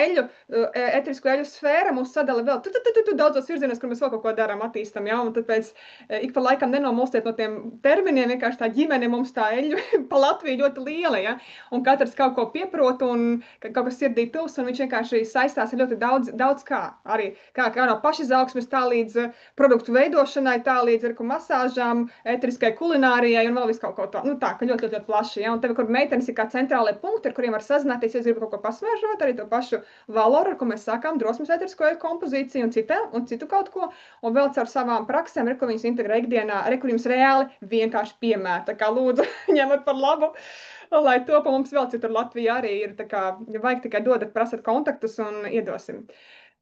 etrisko eļu sfēra mūs sadala vēl daudzos virzienos, kur mēs vēl kaut ko darām, attīstam, jā, un tāpēc ik pa laikam nenomulstiet no tiem terminiem, vienkārši tā ģimene mums tā eļu pa Latviju ļoti liela, ja? Un katrs kaut ko pieprot un kaut kas sirdī tuvs, un viņš vienkārši saistās ar ļoti daudz kā. Arī kā no pašizaugsmes tā līdz produktu veidošanai, tā līdz ar masāžām, etriskai kulinārijai un vēl visu kaut ko tā. Tā, ka ļoti, ļoti plaši, ja? Un tev, kur meitenes ir kā centrālai punkti, ar kuriem var sazināties, ja gribu kaut ko pasmēžot, arī to pašu valoru, ar ko mēs sākām, drosmes etrisko kompozīciju un citu kaut ko, un vēl caur savām praksēm, ko viņas integrē ikdienā, kur jums reāli vienkārši piemēra. Tā kā lūdzu, ņemat par labu, lai to pa mums vēl citur Latvijā arī ir, tā kā, ja vajag tikai dodat, prasat kontaktus un iedosim.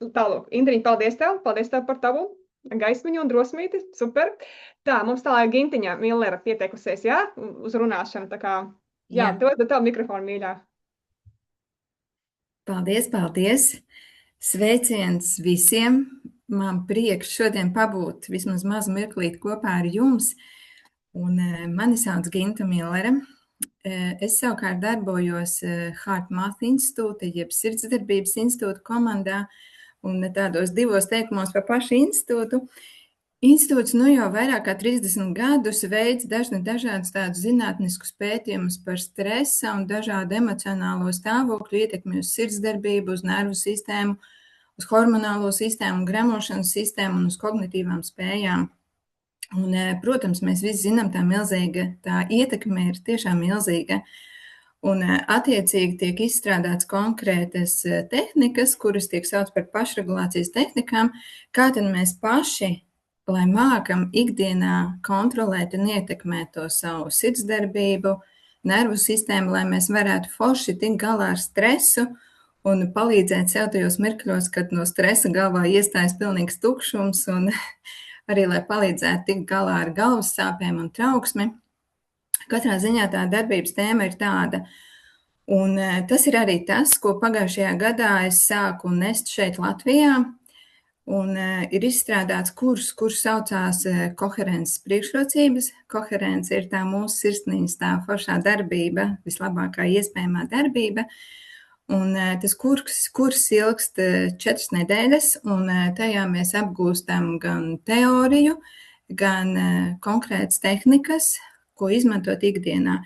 Tālūk, Indriņ, paldies tev par tavu gaismiņu un drosmīti, super. Tā, mums tālāk Gintiņa Millera pieteikusies, jā, uz runāšanu, tā kā, jā. Dod tavu mikrofonu, mīļā. Paldies. Sveiciens visiem. Man prieks šodien pabūt vismaz mazu mirklīt kopā ar jums. Un mani sauc Ginta Millera. Es savukārt darbojos HeartMath institūta, jeb Sirdsdarbības institūta komandā un tādos divos teikumos par pašu institūtu. Institūts jau vairāk kā 30 gadus veids dažādus tādus zinātniskus pētījumus par stresa un dažādu emocionālo stāvokļu ietekmi uz sirdsdarbību, uz nervu sistēmu, uz hormonālo sistēmu, gremošanas sistēmu un uz kognitīvām spējām. Un, protams, mēs visi zinām, tā ietekme ir tiešām milzīga. Un attiecīgi tiek izstrādāts konkrētas tehnikas, kuras tiek sauc par pašregulācijas tehnikām, kā tad mēs paši, lai mākam ikdienā kontrolēt un ietekmēt to savu sirdsdarbību, nervu sistēmu, lai mēs varētu forši tikt galā ar stresu un palīdzēt sev tajos mirkļos, kad no stresa galvā iestājas pilnīgs tukšums un arī, lai palīdzētu tikt galā ar galvas sāpēm un trauksmi. Katrā ziņā tā darbības tēma ir tāda. Un tas ir arī tas, ko pagājušajā gadā es sāku nest šeit Latvijā. Un ir izstrādāts kurs saucās koherences priekšrocības. Koherence ir tā mūsu sirsniņas tā foršā darbība, vislabākā iespējamā darbība. Un tas kurs ilgst 4 nedēļas, un tajā mēs apgūstam gan teoriju, gan konkrētas tehnikas, ko izmantot ikdienā.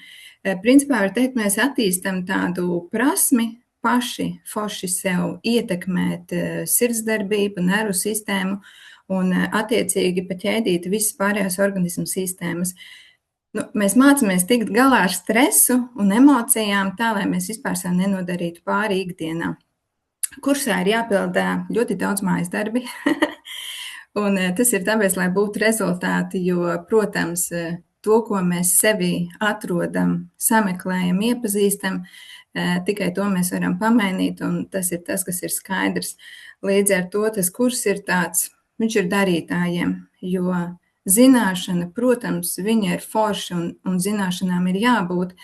Principā var teikt, mēs attīstam tādu prasmi paši forši sev ietekmēt sirdsdarbību, nervu sistēmu un attiecīgi paķēdīt visas pārējās organismu sistēmas. Mēs mācāmies tikt galā ar stresu un emocijām tā, lai mēs vispār sev nenodarītu pāri ikdienā. Kursā ir jāpildā ļoti daudz mājas darbi, un tas ir tāpēc, lai būtu rezultāti, jo, protams, to, ko mēs sevī atrodam, sameklējam, iepazīstam, tikai to mēs varam pamainīt, un tas ir tas, kas ir skaidrs. Līdz ar to tas kurs ir tāds, viņš ir darītājiem, jo zināšana, protams, viņa ir forša un zināšanām ir jābūt,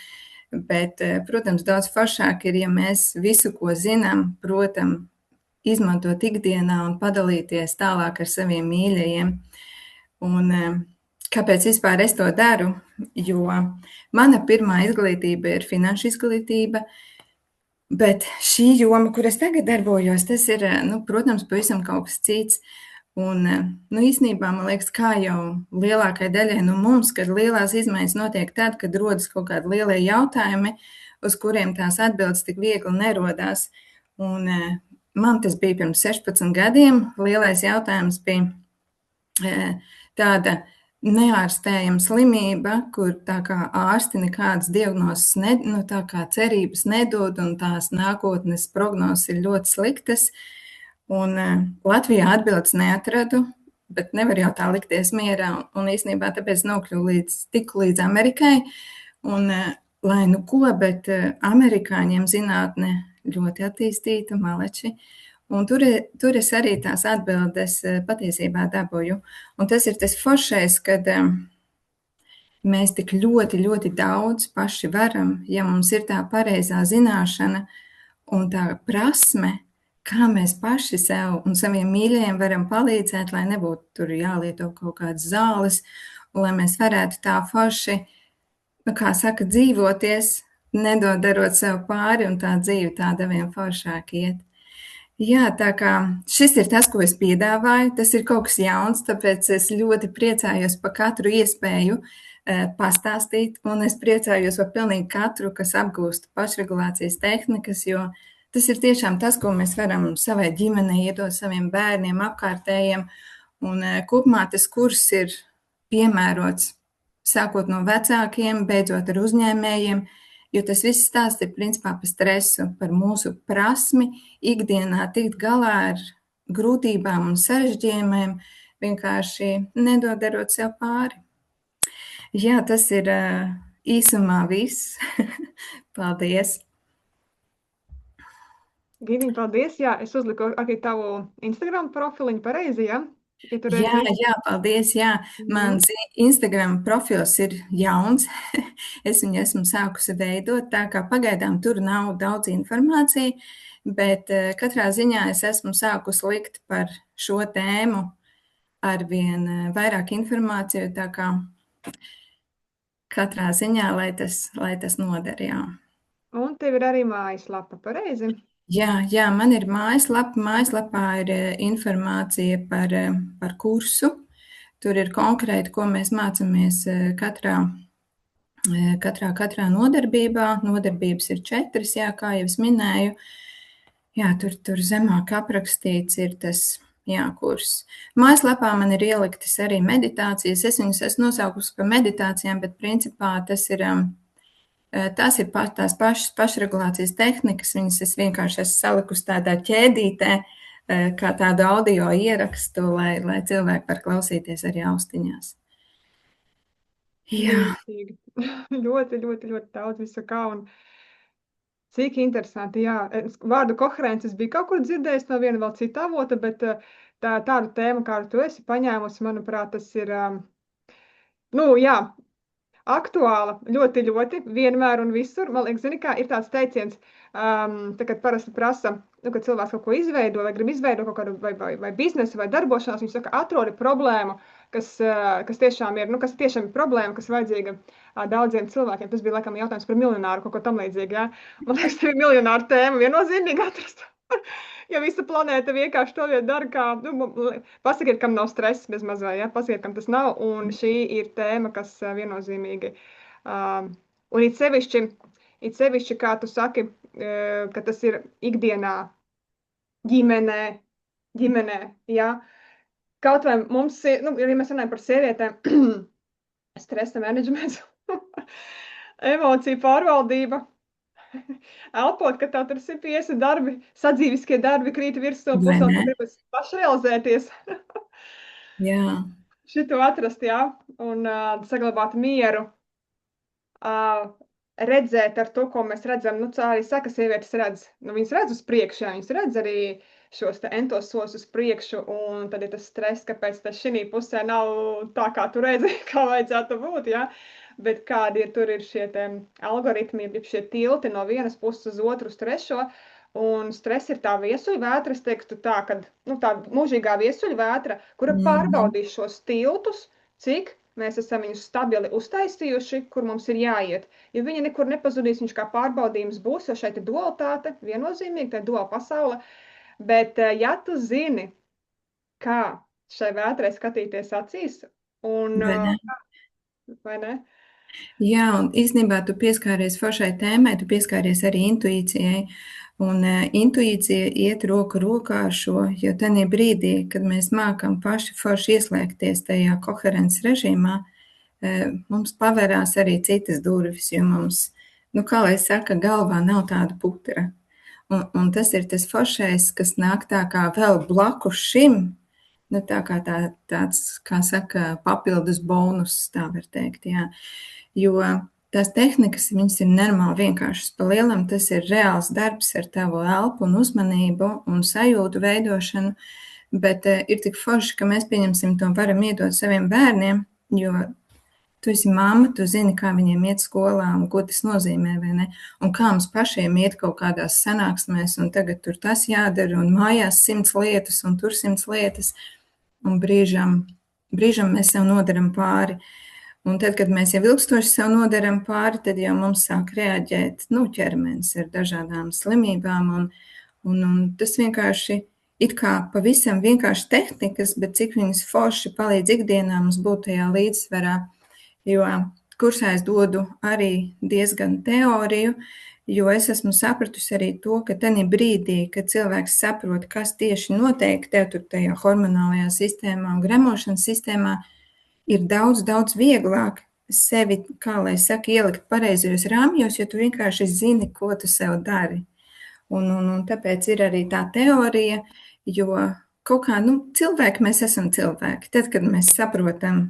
bet, protams, daudz foršāk ir, ja mēs visu, ko zinām, protams, izmantot ikdienā un padalīties tālāk ar saviem mīļajiem. Un kāpēc vispār es to daru? Jo mana pirmā izglītība ir finanšu izglītība, bet šī joma, kur es tagad darbojos, tas ir, protams, pavisam kaut kas cits. Un, īstenībā, man liekas, kā jau lielākai daļai no mums, kad lielās izmaiņas notiek tad, kad rodas kaut kādi lielie jautājumi, uz kuriem tās atbildes tik viegli nerodās. Un man tas bija pirms 16 gadiem. Lielais jautājums bija tāda neārstējama slimība, kur tā kā ārsti nekādas diagnozes, tā kā cerības nedod un tās nākotnes prognozes ir ļoti sliktas. Un Latvijā atbildes neatradu, bet nevar jau tā likties mierā. Un īstenībā tāpēc nokļuvu tiku līdz Amerikai. Un, lai nu ko, bet amerikāņiem zinātne ļoti attīstīta, maleči. Un tur es arī tās atbildes patiesībā dabūju. Un tas ir tas foršais, kad mēs tik ļoti, ļoti daudz paši varam, ja mums ir tā pareizā zināšana un tā prasme, kā mēs paši sev un saviem mīļajiem varam palīdzēt, lai nebūtu tur jālieto kaut kādas zāles, un lai mēs varētu tā forši, kā saka, dzīvoties, nedarot sev pāri, un tā dzīve tāda vien foršāk iet. Jā, tā kā šis ir tas, ko es piedāvāju, tas ir kaut kas jauns, tāpēc es ļoti priecājos par katru iespēju pastāstīt, un es priecājos par pilnīgi katru, kas apgūst pašregulācijas tehnikas, jo tas ir tiešām tas, ko mēs varam savai ģimenei iedot, saviem bērniem, apkārtējiem, un kopumā tas kurs ir piemērots, sākot no vecākiem, beidzot ar uzņēmējiem, jo tas viss stāsts ir principā par stresu, par mūsu prasmi ikdienā tikt galā ar grūtībām un sarežģījumiem, vienkārši nedarot sev pāri. Jā, tas ir īsumā viss. Paldies! Giviņ, paldies! Jā, es uzliku arī tavu Instagram profiliņu pareizi, ja? Jā, paldies, jā. Mans Instagram profils ir jauns. Es viņu esmu sākusi veidot, tā kā pagaidām tur nav daudz informācija, bet katrā ziņā es esmu sākusi likt par šo tēmu arvien vairāk informāciju, tā kā katrā ziņā, lai tas noder, jā. Un tev ir arī mājaslapa, pareizi? Jā, man ir mājaslapa. Mājaslapā ir informācija par kursu. Tur ir konkrēti, ko mēs mācāmies katrā nodarbībā. Nodarbības ir 4, jā, kā jau es minēju. Jā, tur zemāk aprakstīts ir tas, jā, kurs. Mājaslapā man ir ieliktas arī meditācijas. Es viņus esmu nosaukusi par meditācijām, bet principā tas ir... Tās ir tās pašas pašregulācijas tehnikas, viņas es vienkārši esmu salikusi tādā ķēdītē, kā tādu audio ierakstu, lai cilvēki var klausīties arī austiņās. Jā. Ļoti, ļoti, ļoti daudz visu kā un cik interesanti, jā. Vārdu koherences bija kaut kur dzirdējis no viena vēl cita avota, bet tādu tēmu, kā tu esi paņēmusi, manuprāt, tas ir, jā, aktuāla ļoti, ļoti, vienmēr un visur. Man liekas, zini, kā ir tāds teiciens, kad parasti prasa, kad cilvēks kaut ko izveido, vai grib izveidot kaut kādu vai biznesu, vai darbošanās, viņš saka, atrodi problēmu, kas tiešām ir, kas tiešām ir problēma, kas vajadzīga daudziem cilvēkiem. Tas bija, laikam, jautājums par miljonāru, kaut ko tam līdzīgi, jā. Man liekas, tev ir miljonāru tēma viennozīmīgi atrast. Ja visa planēta vienkārši to dara, kā, pasakiet, kam nav stress bez mazā, ja? Pasakiet, kam tas nav, un šī ir tēma, kas viennozīmīgi, un it sevišķi, kā tu saki, ka tas ir ikdienā ģimenē, ja? Kaut vai mums ir, ja mēs runājam par sievietēm, stresa menedžments, emociju pārvaldība, elpot, ka tev tur 150 darbi, sadzīviskie darbi krīt virsū, plus vēl tu gribas pašrealizēties. Jā. Šito atrast, jā, un saglabāt mieru, redzēt ar to, ko mēs redzam, tā arī saka, sievietes redz, viņas redz uz priekšu, jā, viņas redz arī šos entos soļus uz priekšu, un tad ir tas stress, kāpēc tas šī pusē nav tā, kā tu redzi, kā vajadzētu būt, jā. Bet kādi tur ir šie algoritmi, šie tilti no vienas puses uz otru, uz trešo, un stress ir tā viesuļvētra, es teiktu tā, kad, tā mūžīgā viesuļvētra, kura pārbaudīs šos tiltus, cik mēs esam viņus stabili uztaisījuši, kur mums ir jāiet. Ja viņi nekur nepazudīs, viņš kā pārbaudījums būs, jo šeit ir dualitāte, viennozīmīgi, tā ir duāla pasaule, bet ja tu zini, kā šai vētrai skatīties acīs, un vai ne? Jā, un īstenībā tu pieskāries foršai tēmai, tu pieskāries arī intuīcijai, un intuīcija iet roku rokā ar šo, jo tenī brīdī, kad mēs mākam paši forši ieslēgties tajā koherences režīmā, mums pavērās arī citas durvis, jo mums, kā lai saka, galvā nav tāda putra. Un tas ir tas foršais, kas nāk tā kā vēl blakus šim, Nu, tā kā tāds, kā saka, papildus bonus, tā var teikt, jā. Jo tās tehnikas, viņas ir normāli vienkāršas. Pa lielam tas ir reāls darbs ar tavu elpu un uzmanību un sajūtu veidošanu, bet ir tik forši, ka mēs, pieņemsim, to varam iedot saviem bērniem, jo tu esi mamma, tu zini, kā viņiem iet skolā un ko tas nozīmē, vai ne? Un kā mums pašiem iet kaut kādās sanāksmēs, un tagad tur tas jādara, un mājās 100 lietas, un tur 100 lietas, un brīžam mēs sev nodaram pāri. Un tad, kad mēs jau ilgstoši sev nodaram pāri, tad jau mums sāk reaģēt, ķermenis ar dažādām slimībām, un tas vienkārši it kā pavisam vienkārši tehnikas, bet cik viņas forši palīdz ikdienā mums būt tajā līdzsvarā. Jo kursā es dodu arī diezgan teoriju, jo es esmu sapratusi arī to, ka tajā brīdī, kad cilvēks saprot, kas tieši notiek tev tur tajā hormonālajā sistēmā un gremošanas sistēmā, ir daudz, daudz vieglāk sevi, kā lai saka, ielikt pareizajos rāmjos, jo tu vienkārši zini, ko tu sev dari. Un tāpēc ir arī tā teorija, jo kaut kā, cilvēki mēs esam cilvēki. Tad, kad mēs saprotam,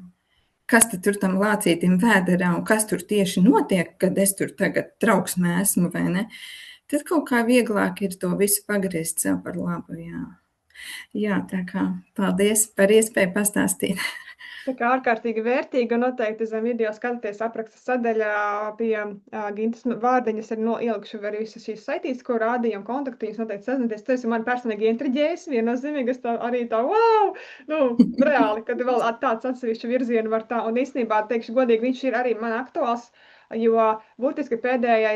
kas tad tur tam lācītim vēderā un kas tur tieši notiek, kad es tur tagad trauksmē esmu, vai ne? Tad kaut kā vieglāk ir to visu pagriezt sev par labu, jā. Jā, tā kā paldies par iespēju pastāstīt. Tā kā ārkārtīgi vērtīga, un noteikti zem video skatāties apraksta sadaļā pie Gintas vārdiņas ir ielikšu arī visas šīs saitītes, ko rādījām kontaktīvas, noteikti sazināties. Tas ir man personīgi intriģējis, viennozīmīgi, es arī wow, reāli, kad vēl tāds atsevišķi virzienu var tā, un īstenībā, teikšu godīgi, viņš ir arī man aktuāls, jo būtiski pēdējie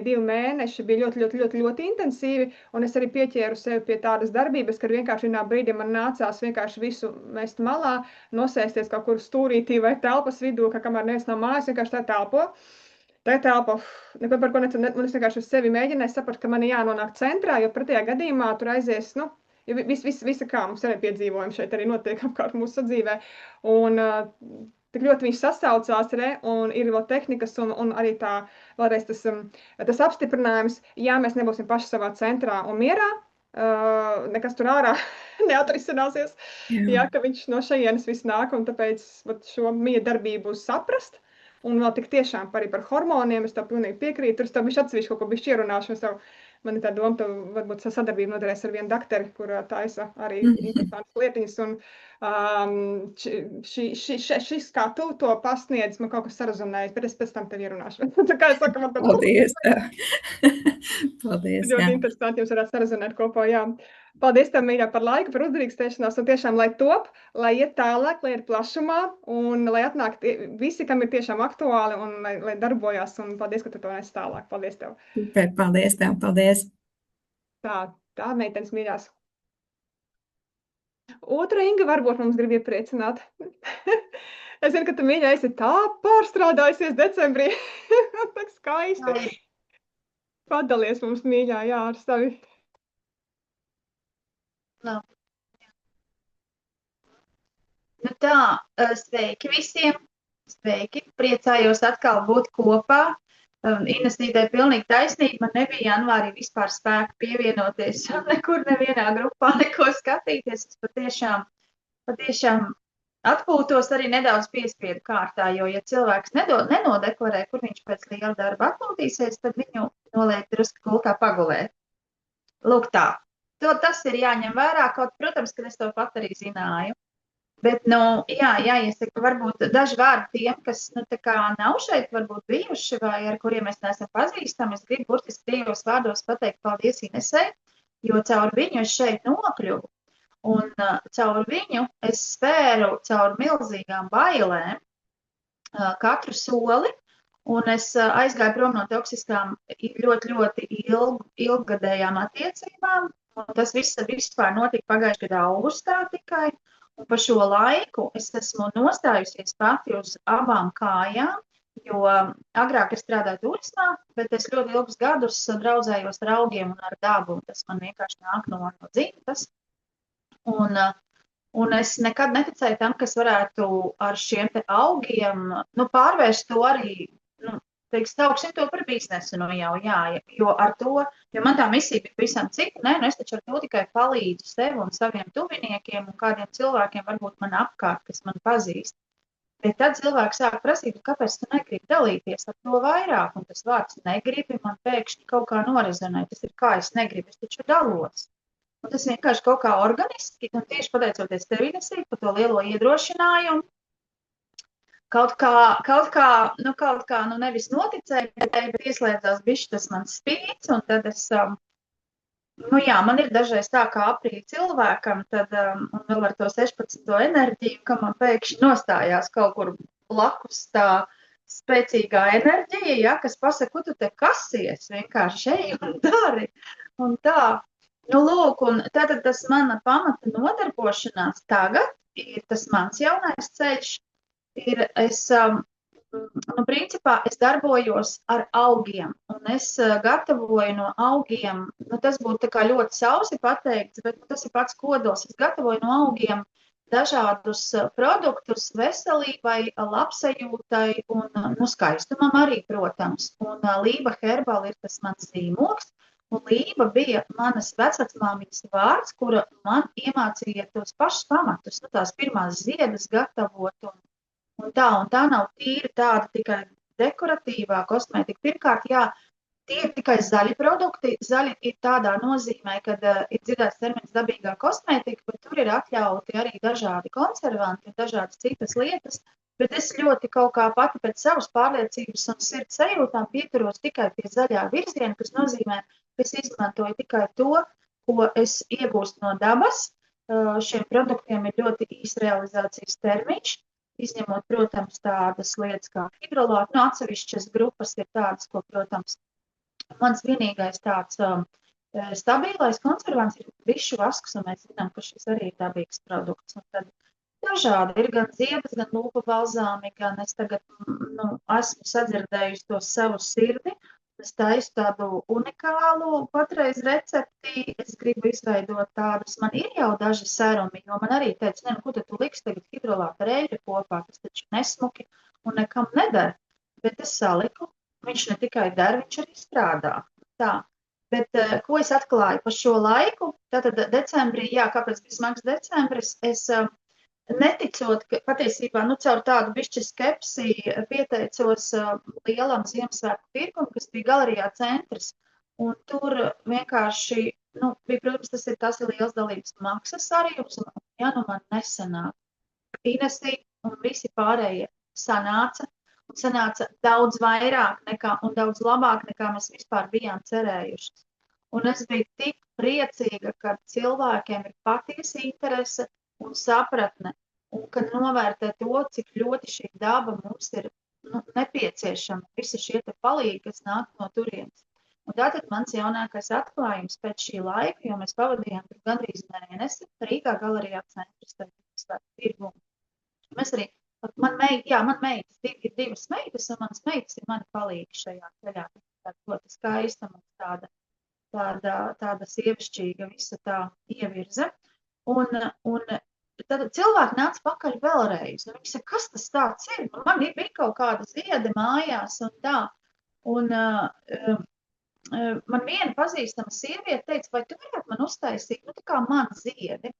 2 mēneši bija ļoti intensīvi, un es arī pieķēru sevi pie tādas darbības, kad vienkārši vienā brīdī man nācās vienkārši visu mest malā, nosēsties kaut kur stūrītī vai telpas vidū, ka kamēr neviens nav mājas, vienkārši tā telpo. Tā telpa, neko par ko es vienkārši uz sevi mēģināju saprast, ka man ir jānonāk centrā, jo pretējā gadījumā tur aizies, visa kā mums arī piedzīvojumi šeit arī notiek apkārt mūsu sadzīvē, un tik ļoti viņš sasaucās, un ir vēl tehnikas, un arī tā, vēlreiz tas apstiprinājums, jā, mēs nebūsim paši savā centrā un mierā, nekas tur ārā neatrisināsies, jā, ka viņš no šajienes viss nāk, un tāpēc šo miedarbību saprast, un vēl tik tiešām arī par hormoniem, es tev pilnīgi piekrītu, tur es tev bišķi atsevišķi kaut ko bišķi ierunāšu, man ir tā doma, tev varbūt sadarbība noderēs ar vienu dakteri, kur taisa arī interesantas lietiņas, un šis kā tu to pasniedz, man kaut kas sarezonējas, bet es pēc tam tev ierunāšu. Tā kā es saku, man Paldies! Paldies, ļoti interesanti jums varētu sarezonēt kopā, jā. Paldies tev, mīļā, par laiku, par uzdrīkstēšanos, un tiešām, lai top, lai iet tālāk, lai ir plašumā, un lai atnāk visi, kam ir tiešām aktuāli, un lai darbojās, un paldies, ka tu to nes tālāk. Paldies tev. Super, paldies tev, paldies. Tā meitenes mīļās. Otra Inga varbūt mums grib iepriecināt. Es zinu, ka tu, mīļā, esi tā pārstrādājusies decembrī. Tak skaisti. Padalies mums, mīļā, jā, ar savi. Labi. Tā, sveiki visiem. Sveiki. Priecājos atkal būt kopā. Inesītē pilnīgi taisnība, man nebija janvārī vispār spēka pievienoties nekur nevienā grupā, neko skatīties. Es patiešām atpūtos arī nedaudz piespiedu kārtā, jo, ja cilvēks nenodeklarē, kur viņš pēc liela darba atpūtīsies, tad viņu noliek drusku gultā pagulēt. Lūk tā. Tas ir jāņem vērā, protams, ka es to pat arī zināju. Bet, jāiesaka varbūt daži vārdi tiem, kas, tā kā nav šeit varbūt bijuši vai ar kuriem mēs neesam pazīstami. Es gribu burtiski 2 vārdos pateikt paldies Inesei, jo caur viņu es šeit nokļuvu. Un caur viņu es spēru caur milzīgām bailēm katru soli, un es aizgāju prom no toksiskām ļoti ilggadējām attiecībām. Un tas viss vispār notika pagājušajā gadā augustā tikai. Un pa šo laiku es esmu nostājusies pati uz abām kājām, jo agrāk es strādāju turismā, bet es ļoti ilgus gadus draudzējos ar augiem un ar dabu, un tas man vienkārši nāk no dzimtas. Un es nekad neticēju tam, kas varētu ar šiem te augiem pārvērst to arī teiks, sauksim to par biznesu, nu jau, jā, jo ar to, jo man tā misija bija visam cita, ne, nu es taču ar to tikai palīdzu sev un saviem tuviniekiem un kādiem cilvēkiem varbūt man apkārt, kas man pazīst. Bet tad cilvēks sāk prasīt, kāpēc tu negribi dalīties ar to vairāk, un tas vārds negribi man pēkšņi kaut kā norezonē, tas ir kā es negribu, es taču dalos. Un tas vienkārši kaut kā organiski, un tieši pateicoties tev, Inesīt, par to lielo iedrošinājumu, kaut kā, nu nevis noticēju, bet ieslēdzās bišķi tas mans spīts, un tad es, nu jā, man ir dažreiz tā kā aprīļa cilvēkam, tad, un vēl ar to 16. enerģiju, ka man pēkšņi nostājās kaut kur blakus tā spēcīgā enerģija, ja, kas pasaka, ko tu te kasies, vienkārši ej un dari, un tā. Nu, lūk, un tātad tas mana pamata nodarbošanās tagad ir tas mans jaunais ceļš, ir nu, principā es darbojos ar augiem, un es gatavoju no augiem, nu, tas būtu tā kā ļoti sausi pateikts, bet tas ir pats kodols, es gatavoju no augiem dažādus produktus veselībai, labsajūtai un, nu, skaistumam arī, protams, un Lība Herbal ir tas mans zīmoks. Un Lība bija manas vecvecmāmiņas vārds, kura man iemācīja tos pašus pamatus, nu, tās pirmās ziedas gatavot, un tā nav tīri tāda tikai dekoratīvā kosmētika. Pirmkārt, jā, tie ir tikai zaļi produkti. Zaļi ir tādā nozīmē, kad ir dzirdēts termins dabīgā kosmētika, bet tur ir atļauti arī dažādi konservanti un dažādas citas lietas. Bet es ļoti kaut kā pati pēc savas pārliecības un sirds sajūtām pieturos tikai pie zaļā virziena, kas nozīmē, ka es izmantoju tikai to, ko es iegūstu no dabas. Šiem produktiem ir ļoti īs realizācijas termiņš, izņemot, protams, tādas lietas kā hidrolāti. Nu, atsevišķas grupas ir tādas, ko, protams, mans vienīgais tāds stabilais konservants ir višu vasks, un mēs zinām, ka šis arī ir dabīgs produkts. Un tad dažādi ir gan ziebas, gan lūpu balzāmi, gan es tagad, nu, esmu sadzirdējusi to savu sirdi. Es taisu tādu unikālu patreiz recepti, es gribu izveidot tādus, man ir jau daži serumi, jo man arī teica, ko tad tu liksi tagad hidrolāta reļļa kopā, tas taču nesmuki un nekam neder, bet es saliku, viņš ne tikai der, viņš arī strādā. Tā, bet ko es atklāju pa šo laiku, tātad decembrī, jā, kāpēc bija smags decembris, es neticot, ka patiesībā, nu, caur tādu bišķi skepsi pieteicos lielam Ziemassvētku pirkumu, kas bija galerijā Centrs, un tur vienkārši, nu, bija, protams, tas ir liels dalības maksas darījums, un ja nu man nesanāk, Inesīt un visi pārējie sanāca, un sanāca daudz vairāk nekā, un daudz labāk nekā mēs vispār bijām cerējuši. Un es biju tik priecīga, ka cilvēkiem ir patiesa interese un sapratne, un kad novērtē to, cik ļoti šī daba mums ir, nu, nepieciešama, visi šie te palīgi, kas nāk no turienes. Un tātad mans jaunākais atklājums pēc šī laika, jo mēs pavadījām tur gandrīz mēnesi, Rīgā galerijā Centrs, tad tirgumu. Mēs arī, man meitas, ir divas meitas, un manas meitas ir mani palīgi šajā ceļā. Tā ļoti skaista, tāda sievišķīga visa tā ievirze. Un tad cilvēki nāca pakaļ vēlreiz. Un viņi saka, kas tas tāds ir? Nu, man bija kaut kāda ziede mājās un tā. Un man viena pazīstama sieviete teica, vai tu varētu man uztaisīt, nu, tā kā man ziedi.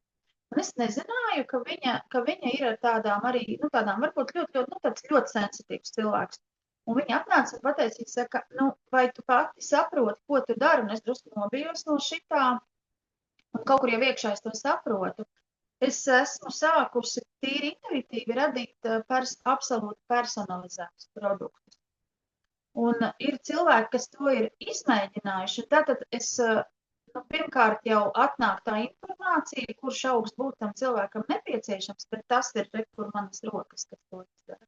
Un es nezināju, ka viņa ir ar tādām arī, nu, tādām varbūt ļoti sensitīvs cilvēks. Un viņa atnāca un pateica, viņa saka, nu, vai tu pati saproti, ko tu dari? Un es drusku nobijos no šitā. Un kaut kur jau iekšā es to saprotu. Es esmu sākusi tīri intuitīvi radīt absolūti personalizētus produktus. Un ir cilvēki, kas to ir izmēģinājuši. Tātad es, nu, pirmkārt jau atnāk tā informācija, kurš augsts būtu tam cilvēkam nepieciešams, bet tas ir, kur manas rokas, kas to izdara.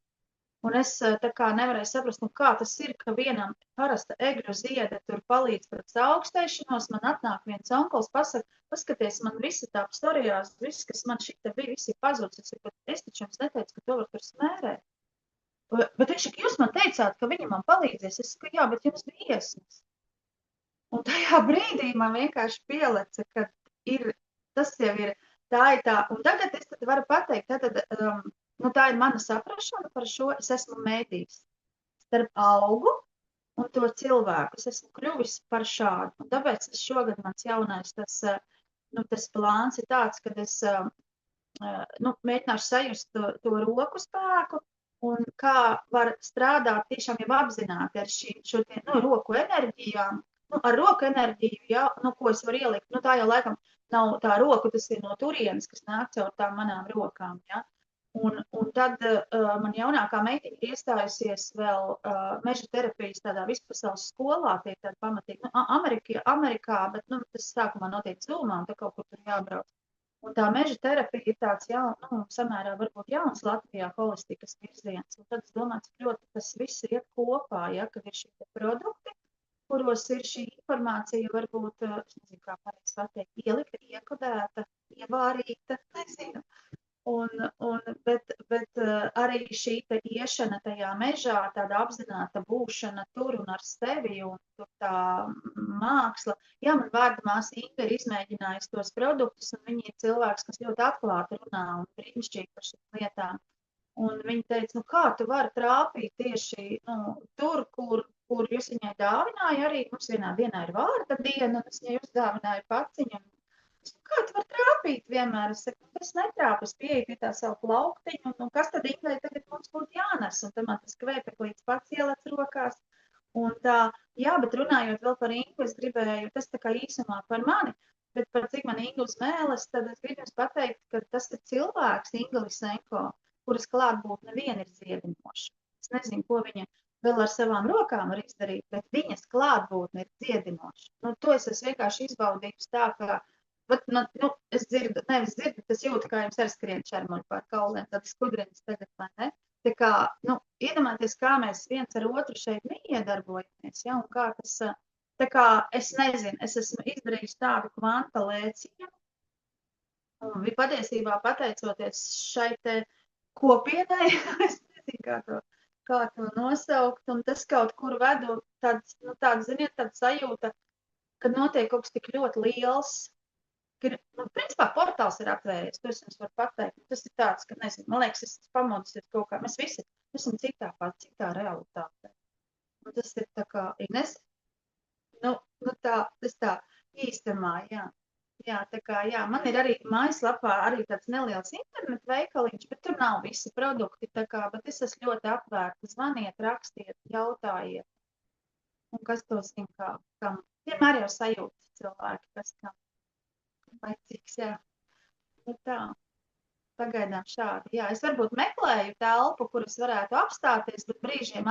Un es tā kā nevarēju saprast, nu kā tas ir, ka vienam parasta egļu ziede tur palīdz pret augstēšanos, man atnāk viens onkuls, pasaka, paskaties, man visi tā storijās, viss, kas man šita bija, visi pazudis, es taču jums neteicu, ka to var tur smērēt. Bet viņš saka, jūs man teicāt, ka viņi man palīdzēs. Es saku, jā, bet jums bija iesmas. Un tajā brīdī man vienkārši pieleca, ka tas jau ir, tā ir tā. Un tagad es tad varu pateikt, nu, tā ir mana saprašana par šo, es esmu mēdījis starp augu un to cilvēku. Es esmu kļuvis par šādu. Un tāpēc šogad mans jaunais tas plāns ir tāds, ka es mēģināšu sajust to roku spēku un kā var strādāt tiešām jau apzināti ar šo roku enerģijām. Ar roku enerģiju, ja, ko es varu ielikt, tā jau laikam nav tā roku, tas ir no turienes, kas nāk caur tām manām rokām, ja. Un tad man jaunākā meitiņa ir iestājusies vēl meža terapijas tādā vispasaules skolā, tie tādi pamatīgi, Amerikā, bet tas sākumā notiek Zumā, un tā kaut kur tur jābrauc. Un tā meža terapija ir tāds samērā varbūt jauns Latvijā holistikas virziens. Un tad es domāju, cik ļoti tas viss iet kopā, ja, kad ir šie produkti, kuros ir šī informācija varbūt, es nezinu, kā pareizi pateikt, ielikta, iekodēta, ievārīta, nezinu. Bet arī šī iešana tajā mežā, tāda apzināta būšana tur un ar sevi un tur tā māksla. Jā, man vārda māsa Inga ir izmēģinājusi tos produktus, un viņa ir cilvēks, kas ļoti atklāti runā un brīnišķīgi par šīm lietām. Un viņa teica, kā tu vari trāpīt tieši tur, kur jūs viņai dāvināja arī. Mums vienā dienā ir vārda diena, un es viņai uzdāvināju paciņu. Kā tu vari trāpīt vienmēr? Es saku, es netrāpu, es pieeju pie tā savu plauktiņu, un kas tad Ingai tagad mums būtu jānes? Un tad man tas kvēpeklīts pats ielec rokās. Un tā, jā, bet runājot vēl par Ingu, es gribēju, tas tā kā īsumā par mani, bet par cik man Inga uz mēles, tad es gribu jums pateikt, ka tas ir cilvēks, Inga Lisenko, kuras klātbūtne vien ir dziedinoša. Es nezinu, ko viņa vēl ar savām rokām var izdarīt, bet viņas klātbūtne ir dziedinoša. To es esmu vienkārši izbaudījusi tā, ka es dzirdu, nevis dzirdu, tas jūtu, kā jums arī skrien šermuļi pār kauliem, tādas skudriņas tagad, vai ne? Tā kā, iedomājieties, kā mēs viens ar otru šeit neiedarbojamies, ja, un kā tas, tā kā, es nezinu, es esmu izdarījusi tādu kvanta lēcienu, un patiesībā pateicoties šai te kopienai, es nezinu, kā to nosaukt, un tas kaut kur vedu ziniet, tāda sajūta, kad notiek kaut kas tik ļoti liels, principā portāls ir atvēries, to es jums varu pateikt. Tas ir tāds, ka, nezinu, man liekas, es pamodus kaut kā, mēs visi esam citā realitātē. Un tas ir tā kā, Ines, tas tā īstamā, jā. Jā, tā kā, jā, man ir arī mājaslapā arī tāds neliels internetu veikaliņš, bet tur nav visi produkti, tā kā, bet es esmu ļoti atvērta. Zvaniet, rakstiet, jautājiet. Un kas to zina, kam vienmēr jau sajūtas cilvēki, kas kam. Vajadzīgs, jā. Tā, pagaidām šādi. Jā, es varbūt meklēju telpu, kur es varētu apstāties, bet brīžiem,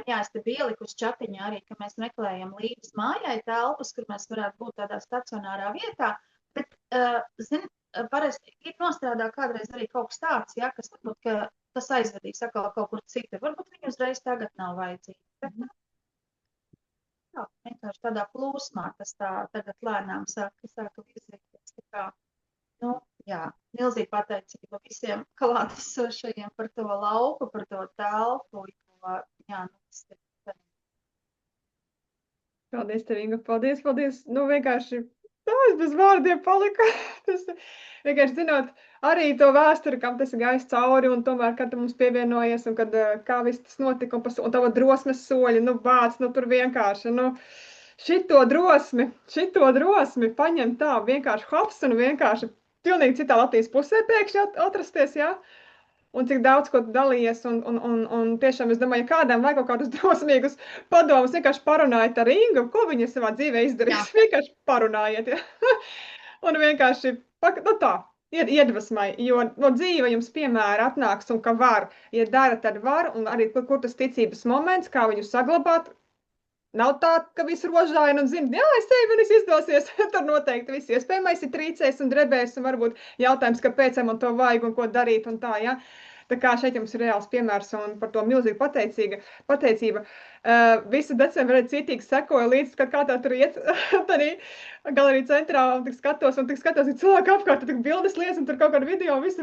jā, es te biju ielikusi čatiņā arī, ka mēs meklējam līdz mājai telpas, kur mēs varētu būt tādā stacionārā vietā, bet, parasti ir nostrādā kādreiz arī kaut kas tāds, jā, kas varbūt, ka tas aizvedīs atkal kaut kur citur. Varbūt viņi uzreiz tagad nav vajadzīgi. Jā, vienkārši tādā plūsmā tas tā tagad lēnām sāka virzīties. Tā kā, jā, milzīgi pateicība visiem klātesošajiem par to lauku, par to telpu, jo, jā, tas ir. Paldies tev, Inga, paldies. Vienkārši, es bez vārdiem paliku. Tas vienkārši zinot arī to vēsturi, kam tas ir gājis cauri, un tomēr, kad tu mums pievienojies, un kad kā viss tas notika, un tava drosmes soļi, vāc, tur vienkārši, šito drosmi paņem tā, vienkārši hops, un vienkārši pilnīgi citā Latvijas pusē pēkšņi atrasties, jā. Un cik daudz, ko tu dalījies, un tiešām es domāju, ja kādam vajag kaut kādus drosmīgus padomus, vienkārši parunājiet ar Ingu, ko viņa savā dzīvē izdarīs, vienkārši parunājiet, ja. Un vienkārši, tā, iedvesmai, jo no dzīve jums piemēra atnāks, un ka var, ja dara, tad var, un arī kur tas ticības moments, kā viņu saglabāt, nav tā, ka viss rožāina un zina, jā, es tevi, un es izdosies, tur noteikti viss iespējamais ir trīcēs un drebēs, un varbūt jautājums, kāpēc man to vajag un ko darīt, un tā, jā. Tā kā šeit jums ir reāls piemērs, un par to milzīgi pateicība. Visu decembri citīgi sekoju līdz, kad kā tā tur iet, tādā galerija centrā, un tik skatos, ir cilvēki apkārt, tur bildes liec, un tur kaut kāda video, viss.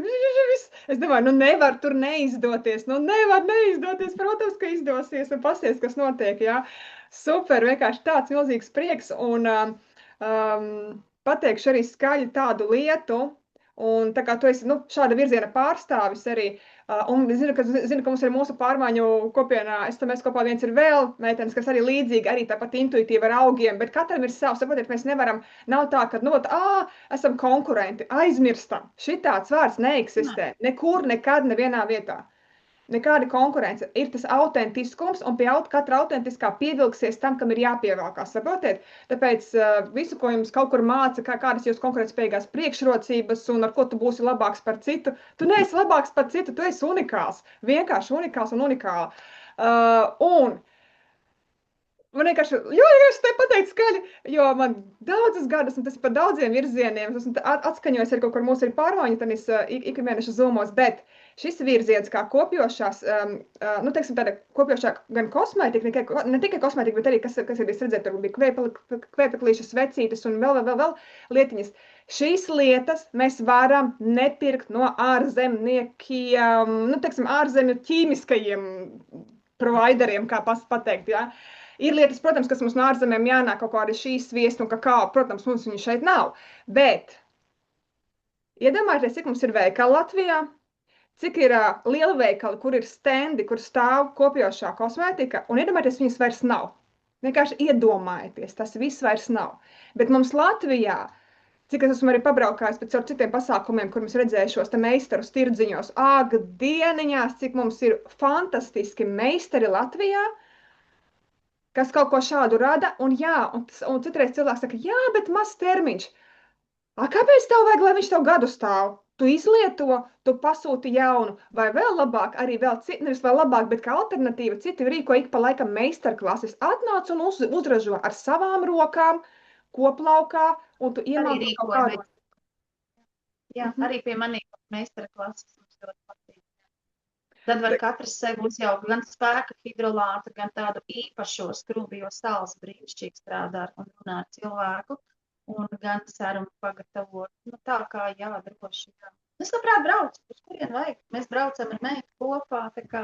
Es domāju, nevar tur neizdoties, protams, ka izdosies, un pasties, kas notiek, jā. Super, vienkārši tāds milzīgs prieks, un pateikšu arī skaļi tādu lietu, Un tā kā tu esi šāda virziena pārstāvis arī, un zinu, ka mums ir mūsu pārmaiņu kopienā, mēs kopā viens ir vēl meitenes, kas arī līdzīgi, arī tāpat intuitīvi ar augiem, bet katram ir savs, saprotiet, mēs nevaram, nav tā, ka, esam konkurenti, aizmirstam. Šitāds vārds neeksistē, nekur, nekad, nevienā vietā. Nekāda konkurence. Ir tas autentiskums, un pie katra autentiskā pievilksies tam, kam ir jāpievelkās. Saprotiet? Tāpēc visu, ko jums kaut kur māca, kādas jūs konkurētspējīgās priekšrocības un ar ko tu būsi labāks par citu, tu neesi labāks par citu, tu esi unikāls. Vienkārši unikāls un unikāla. Man vienkārši ļoti te pateikt skaļi, jo man daudzus gadus, un tas ir pa daudziem virzieniem, es esmu atskaņojis arī kaut kur mūsu ir pārmaiņu, tanis ikmēneša zūmos, bet šis virziens kā kopjošās, teiksim tāda kopjošā gan kosmētika, ne tikai kosmētika, bet arī, kas ir redzēt, tur bija kvēpeklīšas vecītes un vēl lietiņas. Šīs lietas mēs varam nepirkt no ārzemniekiem, teiksim, ārzemju ķīmiskajiem provideriem, kā pateikt, jā. Ir lietas, protams, kas mums no ārzemēm jānāk kaut kādi šīs sviestu un kakao, protams, mums viņi šeit nav. Bet iedomājieties, cik mums ir veikali Latvijā, cik ir liela veikali, kur ir stendi, kur stāv kopjošā kosmētika, un iedomājieties, viņas vairs nav. Vienkārši iedomājieties, tas viss vairs nav. Bet mums Latvijā, cik es esmu arī pabraukājis pēc citiem pasākumiem, kur mēs redzējušos te meistarus tirdziņos, dieniņās, cik mums ir fantastiski meistari Latvijā, kas kaut ko šādu rada, un citreiz cilvēks saka, jā, bet maz termiņš. Kāpēc tev vajag, lai viņš tev gadu stāv? Tu izlieto, tu pasūti jaunu, vai vēl labāk, arī vēl citu, nevis vēl labāk, bet kā alternatīva, citi rīko ik pa laikam meistarklases atnāc un uzražo ar savām rokām, koplaukā, un tu iemāci kaut kādu. Jā, arī pie manī meistarklases mums ļoti patīk. Tad var katrs sev uzjaukt gan spēka hidrolātu, gan tādu īpašo skrubju, jo sāls brīnišķīgi strādā un runā ar cilvēku, un gan serumu pagatavot. Tā kā droši. Es labprāt braucu, uz kurien vajag. Mēs braucam ar meitu kopā, tā kā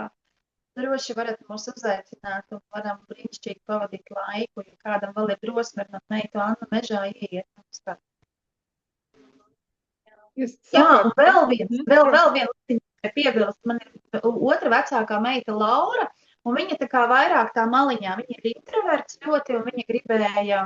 droši varat mūs uzaicināt un varam brīnišķīgi pavadīt laiku, ja kādam vēl ir drosme ar meitu Annu mežā ieiet. Jā, un vēl viens piebilst, man ir otra vecākā meita Laura, un viņa tā kā vairāk tā maliņā, viņa ir introverts ļoti, un viņa gribēja,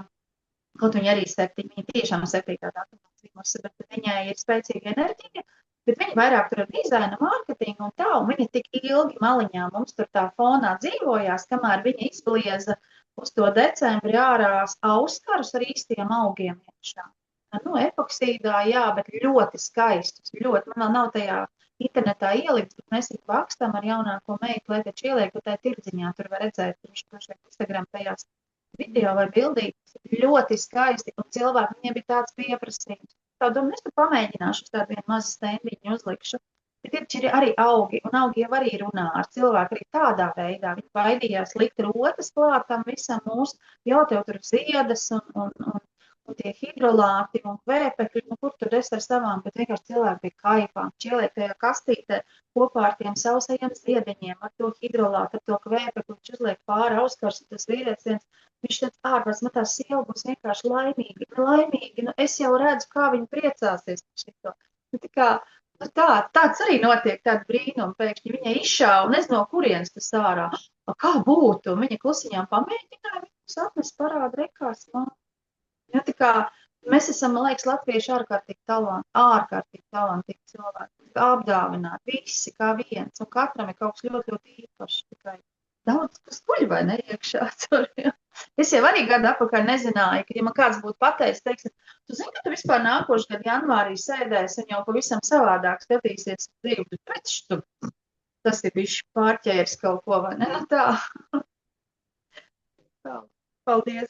kaut viņa arī viņa tiešām 7. datumā dzīvosi, bet viņai ir spēcīga enerģija, bet viņa vairāk tur ar dizaina, mārketingu un tā, un viņa tik ilgi maliņā mums tur tā fonā dzīvojās, kamēr viņa izblieza uz to decembri ārās auskarus ar īstiem augiem iekšā. Epoksīdā, jā, bet ļoti skaistus, man vēl nav tajā internetā ielikts, bet mēs viņu bakstam ar jaunāko meitu, lai taču ieliek, bet tā tirdziņā tur var redzēt, tur Instagram tajās video vai bildītas, ļoti skaisti, un cilvēki, viņiem bija tāds pieprasījums. Tā domāju, es tu pamēģināšu uz tādu vienu mazu stendiņu uzlikšu, bet ir arī augi, un augi jau arī runā ar cilvēku arī tādā veidā, viņi baidījās likt rotas klātam visam mūsu, jau tev tur ziedas un tie hidrolāti un kvēpekļi, kur tur es ar savām, bet vienkārši cilvēki bija kaifām. Čieliek tajā kastītē kopā ar tiem sausajiem ziediņiem, ar to hidrolātu, ar to kvēpekli, viņš uzliek pāri auskars, un tas vīrietis viens, viņš tāds ārpēc, man tā sieva būs vienkārši laimīgi, es jau redzu, kā viņi priecāsies par šito. Tāds arī notiek, tāda brīnuma, pēkšņi viņa izšāva, un nezinu, no kurienes tas ārā. Kā būtu? Viņa klusiņām pamēģināja, viņus atnes parāda rekās, man. Ja, tā kā mēs esam, man liekas, latvieši ārkārtīgi talantīgi cilvēki, apdāvināti visi kā viens, un katram ir kaut kas ļoti, ļoti īpašs, tikai daudz, kas kuļ vai ne iekšā. Es jau arī gadu atpakaļ nezināju, ka, ja man kāds būtu pateicis, teiksim, tu zini, ka tu vispār nākošu gadu janvārī sēdēs un jau pavisam savādāk skatīsies dzīvi, bet pēc tu, tas ir bišķi pārķēris kaut ko, vai ne? Tā. Paldies!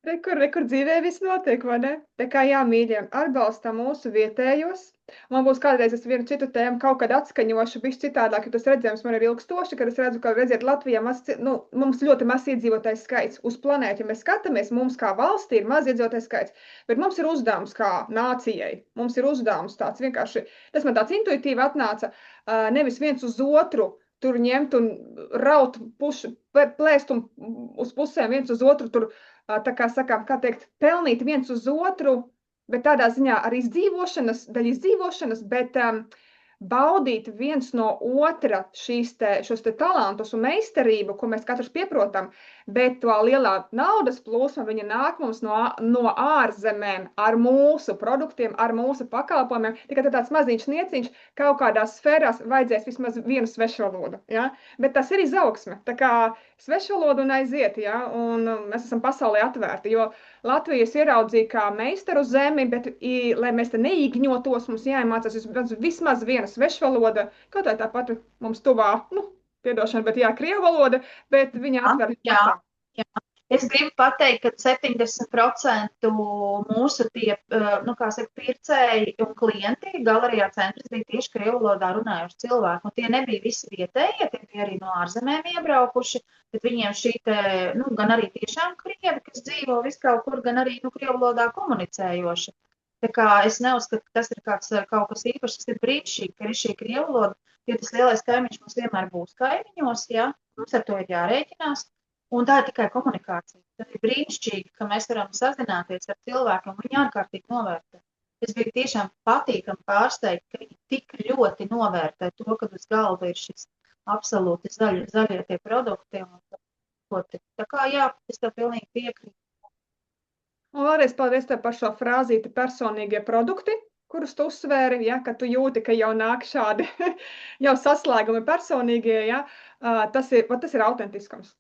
Rekur dzīvē viss notiek, vai ne? Tā kā jā, mīļiem, atbalstam mūsu vietējos. Man būs kādreiz es vienu citu tēmu kaut kad atskaņošu, bišķi citādāk, jo tas redzējums man ir ilgstoši, kad es redzu, ka redziet Latvijā mums ļoti maz iedzīvotājs skaits. Uz planētu, ja mēs skatāmies, mums kā valstī ir maz iedzīvotājs skaits, bet mums ir uzdevums kā nācijai. Mums ir uzdevums tāds vienkārši, tas man tāds intuitīvi atnāca, nevis viens uz otru tur ņemt un raut, plēst un uz pusēm viens uz otru tur, tā kā sakām, kā teikt, pelnīt viens uz otru bet tādā ziņā arī daļa izdzīvošanas, bet baudīt viens no otra šos te talantus un meistarību, ko mēs katrs pieprotam, bet to lielā naudas plūsma, viņa nāk mums no ārzemēm ar mūsu produktiem, ar mūsu pakalpojumiem, tikai tāds maziņš nieciņš kaut kādās sfērās vajadzēs vismaz vienu svešvalodu, ja? Bet tas ir izaugsme, tā kā svešvalodu un aiziet, ja? Un mēs esam pasaulē atvērti, jo Latvijas ieraudzīja kā meistaru zemi, bet, lai mēs te neīgņotos, mums jāiemācās vismaz viena svešvaloda, kaut vai tāpat mums tuvā, piedošana, bet krievu valoda, bet viņa atver pasauli. Jā. Es gribu pateikt, ka 70% mūsu pircēji un klienti galerijā centrs bija tieši krievu valodā runājuši cilvēki, un tie nebija visi vietējie, tie bija arī no ārzemēm iebraukuši, bet viņiem šī gan arī tiešām krievi, kas dzīvo viskaut kur, gan arī krievu valodā komunicējoši. Tā kā es neuzskatu, ka tas ir kaut kas īpašs, tas ir brīnišķīgi, ka ir šī krievu valoda, jo tas lielais kaimiņš mums vienmēr būs kaimiņos, ja? Mums ar to ir jārēķinās. Un tā ir tikai komunikācija. Tas ir brīnišķīgi, ka mēs varam sazināties ar cilvēkiem un viņi ārkārtīgi novērtē. Es biju tiešām patīkami pārsteigta, ka viņi tik ļoti novērtē to, ka uz galda ir šis absolūti zaļie tie produkti. Tā kā es tev pilnīgi piekrītu. Un vēlreiz paldies tev par šo frāzīti personīgie produkti, kurus tu uzsvēri, ja, ka tu jūti, ka jau nāk šādi jau saslēgumi personīgie, ja, tas ir autentiskums.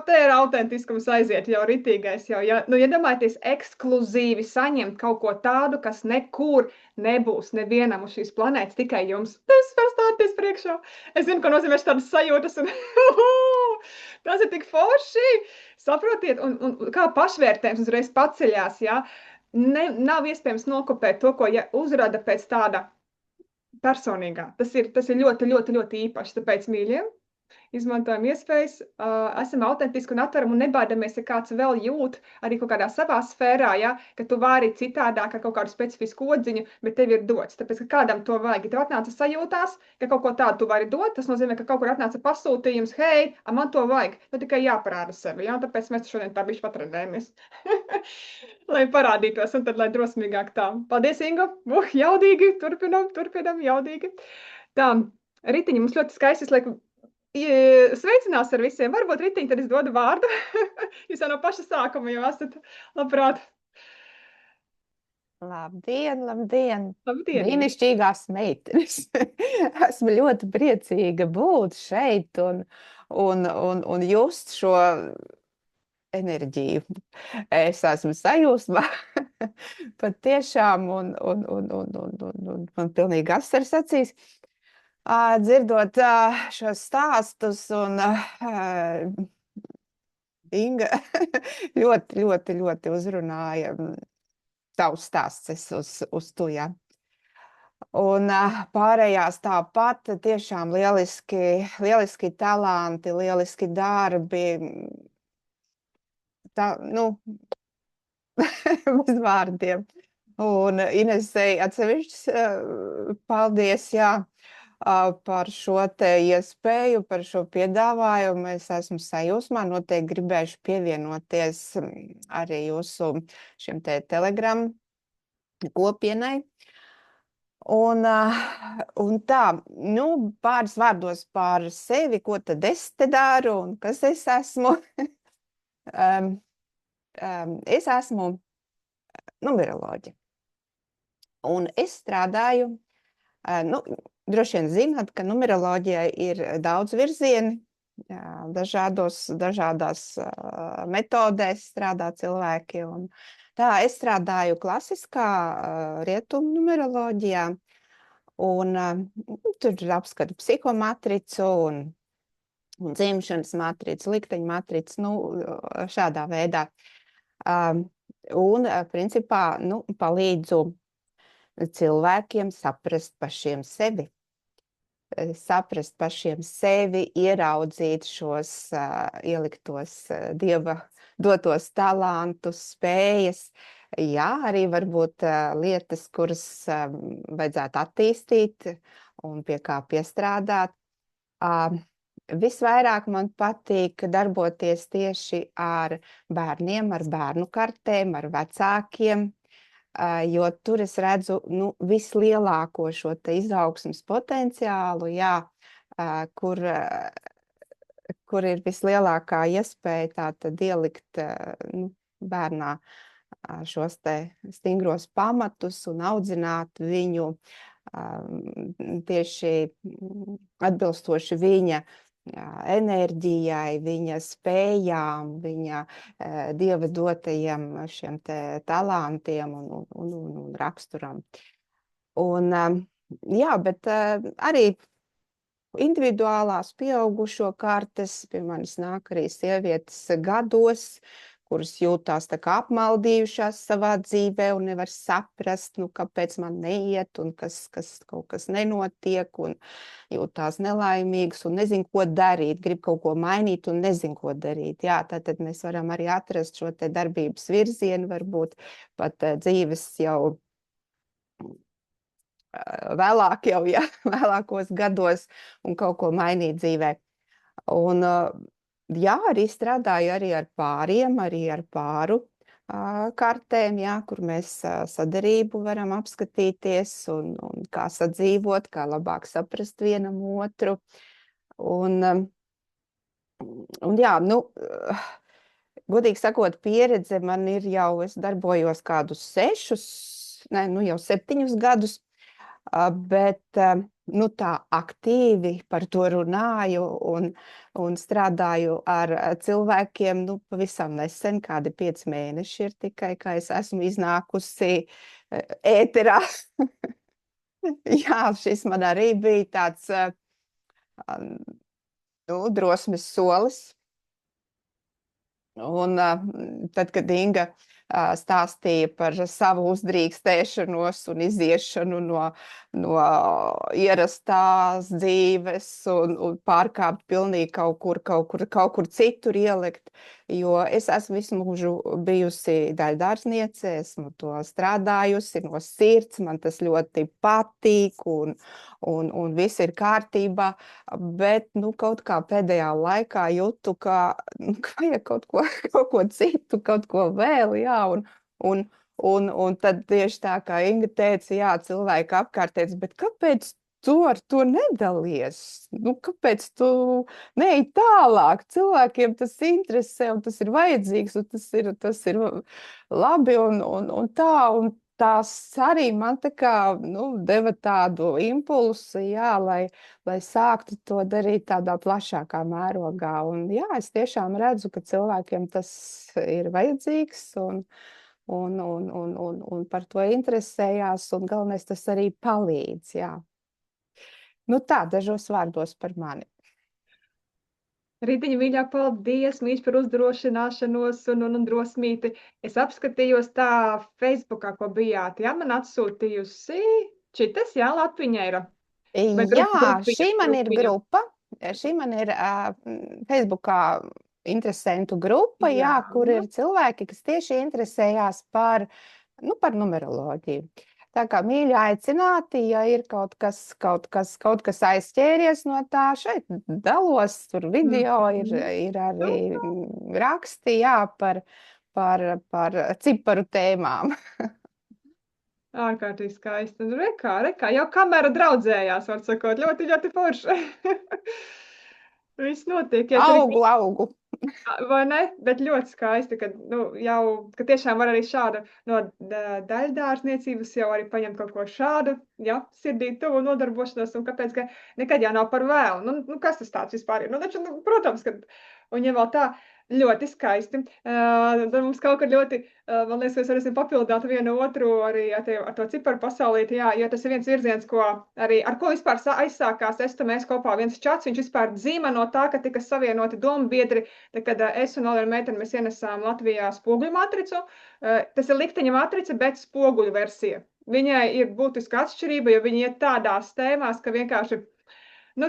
Te ir autentiskums aiziet jau ritīgais, jau, ja, iedomājieties ekskluzīvi saņemt kaut ko tādu, kas nekur nebūs nevienam uz šīs planētas, tikai jums. Es varu stāties priekšā. Es zinu, ko nozīmē tādas sajūtas, un tas ir tik forši. Saprotiet, un kā pašvērtējums uzreiz paceļās, ja. Nav iespējams nokopēt to, ko uzrada pēc tāda personīgā. Tas ir ļoti, ļoti, ļoti īpaši. Tāpēc, mīļie, izmantojam iespējas, esam autentiski un atveram un nebaidamies, ja kāds vēl jūt arī kaut kādā savā sfērā, ja, ka tu vari citādāk ar kaut kādu specifisku odziņu, bet tev ir dots. Tāpēc, ka kādam to vajag. Ja tev atnāca sajūtās, ka kaut ko tādu tu vari dot, tas nozīmē, ka kaut kur atnāca pasūtījums, hei, man to vajag. Nu tikai jāparāda sevi, ja, tāpēc mēs šodien tā bišķi patrenējamies. Lai parādītos, un tad, lai drosmīgāk tā. Paldies, Ingo! Jaudīgi! Turpinam, jaudīgi! Tā, Ritiņi, mums ļoti skaisti, lai sveicinās ar visiem. Varbūt, Ritiņi, tad es dodu vārdu. Jūs jau no paša sākuma jau esat labprāt. Labdien, labdien! Labdien! Brīnišķīgās meitenes! Esmu ļoti priecīga būt šeit un just šo enerģiju. Es esmu sajūsmā, pat tiešām, un pilnīgi asaras acīs, dzirdot šos stāstus, un Inga ļoti, ļoti, ļoti uzrunāja tavs stāsts uz to, ja. Un pārējās tāpat tiešām lieliski talanti, lieliski darbi, tā, bez vārdiem. Un Inesei atsevišķs paldies, jā, par šo te iespēju, par šo piedāvājumu. Es esmu sajūsmā, noteikti gribēšu pievienoties arī jūsu šim te Telegram kopienai. Un tā, pāris vārdos par sevi, ko tad es te daru un kas es esmu. Es esmu numeroloģe. Un es strādāju, droši vien zināt, ka numeroloģijai ir daudz virzieni, dažādās metodēs strādā cilvēki. Un tā, es strādāju klasiskā rietumu numeroloģijā, un tur apskatu psihomatricu un dzimšanas matricu, likteņu matricu, šādā veidā. Un, principā, palīdzu cilvēkiem saprast pašiem sevi. Saprast pašiem sevi, ieraudzīt šos ieliktos Dieva dotos talantus, spējas. Jā, arī varbūt lietas, kuras vajadzētu attīstīt un pie kā piestrādāt. Visvairāk man patīk darboties tieši ar bērniem, ar bērnu kartēm, ar vecākiem, jo tur es redzu vislielāko šo te izaugsmas potenciālu, jā, kur ir vislielākā iespēja tātad ielikt bērnā šos te stingros pamatus un audzināt viņu tieši atbilstoši viņa enerģijai, viņa spējām, viņa dieva dotajiem šiem te talantiem un raksturam. Un, jā, bet arī individuālās pieaugušo kartes, pie manis nāk arī sievietes gados, kuras jūtās tā kā apmaldījušās savā dzīvē un nevar saprast, kāpēc man neiet un kaut kas nenotiek un jūtās nelaimīgas un nezin, ko darīt, grib kaut ko mainīt un nezin, ko darīt. Jā, tad mēs varam arī atrast šo te darbības virzienu, varbūt pat dzīves jau vēlākos gados un kaut ko mainīt dzīvē. Un jā, arī strādāju arī ar pāriem, arī ar pāru kartēm, jā, kur mēs sadarību varam apskatīties un kā sadzīvot, kā labāk saprast vienam otru. Un jā, godīgi sakot, pieredze man ir jau, es darbojos kādus 7 gadus, bet tā aktīvi par to runāju un strādāju ar cilvēkiem, pavisam nesen, kādi 5 mēneši ir tikai, kā es esmu iznākusi ēterā. Jā, šis man arī bija tāds drosmes solis. Un tad, kad Inga stāstīja par savu uzdrīkstēšanos un iziešanu no ierastās dzīves un pārkāpt pilnīgi kaut kur citur ielikt, jo es esmu visu mūžu bijusi daļdārzniece, esmu to strādājusi no sirds, man tas ļoti patīk un viss ir kārtībā, bet kaut kā pēdējā laikā jūtu, ka vajag kaut ko citu, kaut ko vēl, jā, un tad tieši tā, kā Inga teica, jā, cilvēki apkārt teica, bet kāpēc tu ar to nedalies? Kāpēc tu neej tālāk? Cilvēkiem tas interesē, un tas ir vajadzīgs, un tas ir labi, un tā, un tās arī man tā kā, deva tādu impulsu, jā, lai sāktu to darīt tādā plašākā mērogā. Un jā, es tiešām redzu, ka cilvēkiem tas ir vajadzīgs un par to interesējās, un galvenais tas arī palīdz, jā. Tā, dažos vārdos par mani. Rītiņa, mīļā, paldies, mīļš, par uzdrošināšanos un drosmīti. Es apskatījos tā Facebookā, ko bijāt, jā, man atsūtījusi. Šitas, jā, Latviņa ir. Jā, šī man ir grupa. Šī man ir Facebookā interesantu grupa, jā, kur ir cilvēki, kas tieši interesējās par numeroloģiju. Tā kā mīļi aicināti, ja ir kaut kas aizķēries no tā, šeit dalos, tur video ir arī raksti, jā, par ciparu tēmām. Ārkārtīgi skaisti. Rekā, jau kamera draudzējās, var sakot, ļoti, ļoti forši. Viss notiek. Augu. Vai ne? Bet ļoti skaisti, ka tiešām var arī šāda no daļdārzniecības jau arī paņemt kaut ko šādu, jā, sirdī tuvu nodarbošanos, un kāpēc, ka nekad jau nav par vēlu. Kas tas tāds vispār ir? Taču, protams, ka, un ja vēl tā, ļoti skaisti. Tad mums kaut kur ļoti, man liekas, mēs varēsim papildināt vienu otru arī ar to ciparu pasaulīti, jā, jo tas ir viens virziens, ar ko vispār aizsākās mēs kopā viens čats, viņš vispār dzīme no tā, ka tika savienoti dombiedri, kad es un Olera meiteni mēs ienesām Latvijā spoguļu matricu. Tas ir likteņa matrica, bet spoguļu versija. Viņai ir būtiska atšķirība, jo viņi iet tādās tēmās, ka vienkārši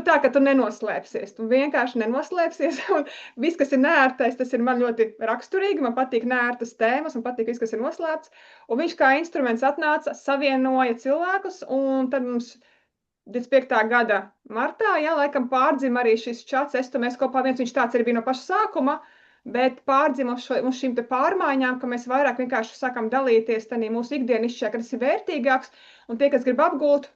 tā, ka tu nenoslēpsies. Tu vienkārši nenoslēpsies. Un viss, kas ir neērtais, tas ir man ļoti raksturīgi. Man patīk neērtas tēmas, man patīk viss, kas ir noslēpts. Un viņš kā instruments atnāca, savienoja cilvēkus. Un tad mums 25. gada martā, jā, laikam pārdzima arī šis čats. Mēs kopā viens, viņš tāds arī bija no paša sākuma. bet pārdzim uz šīm te pārmaiņām, ka mēs vairāk vienkārši sākam dalīties tādā mūsu ikdienišķajā, ka tas ir vērtīgāks, un tie, kas grib apgūt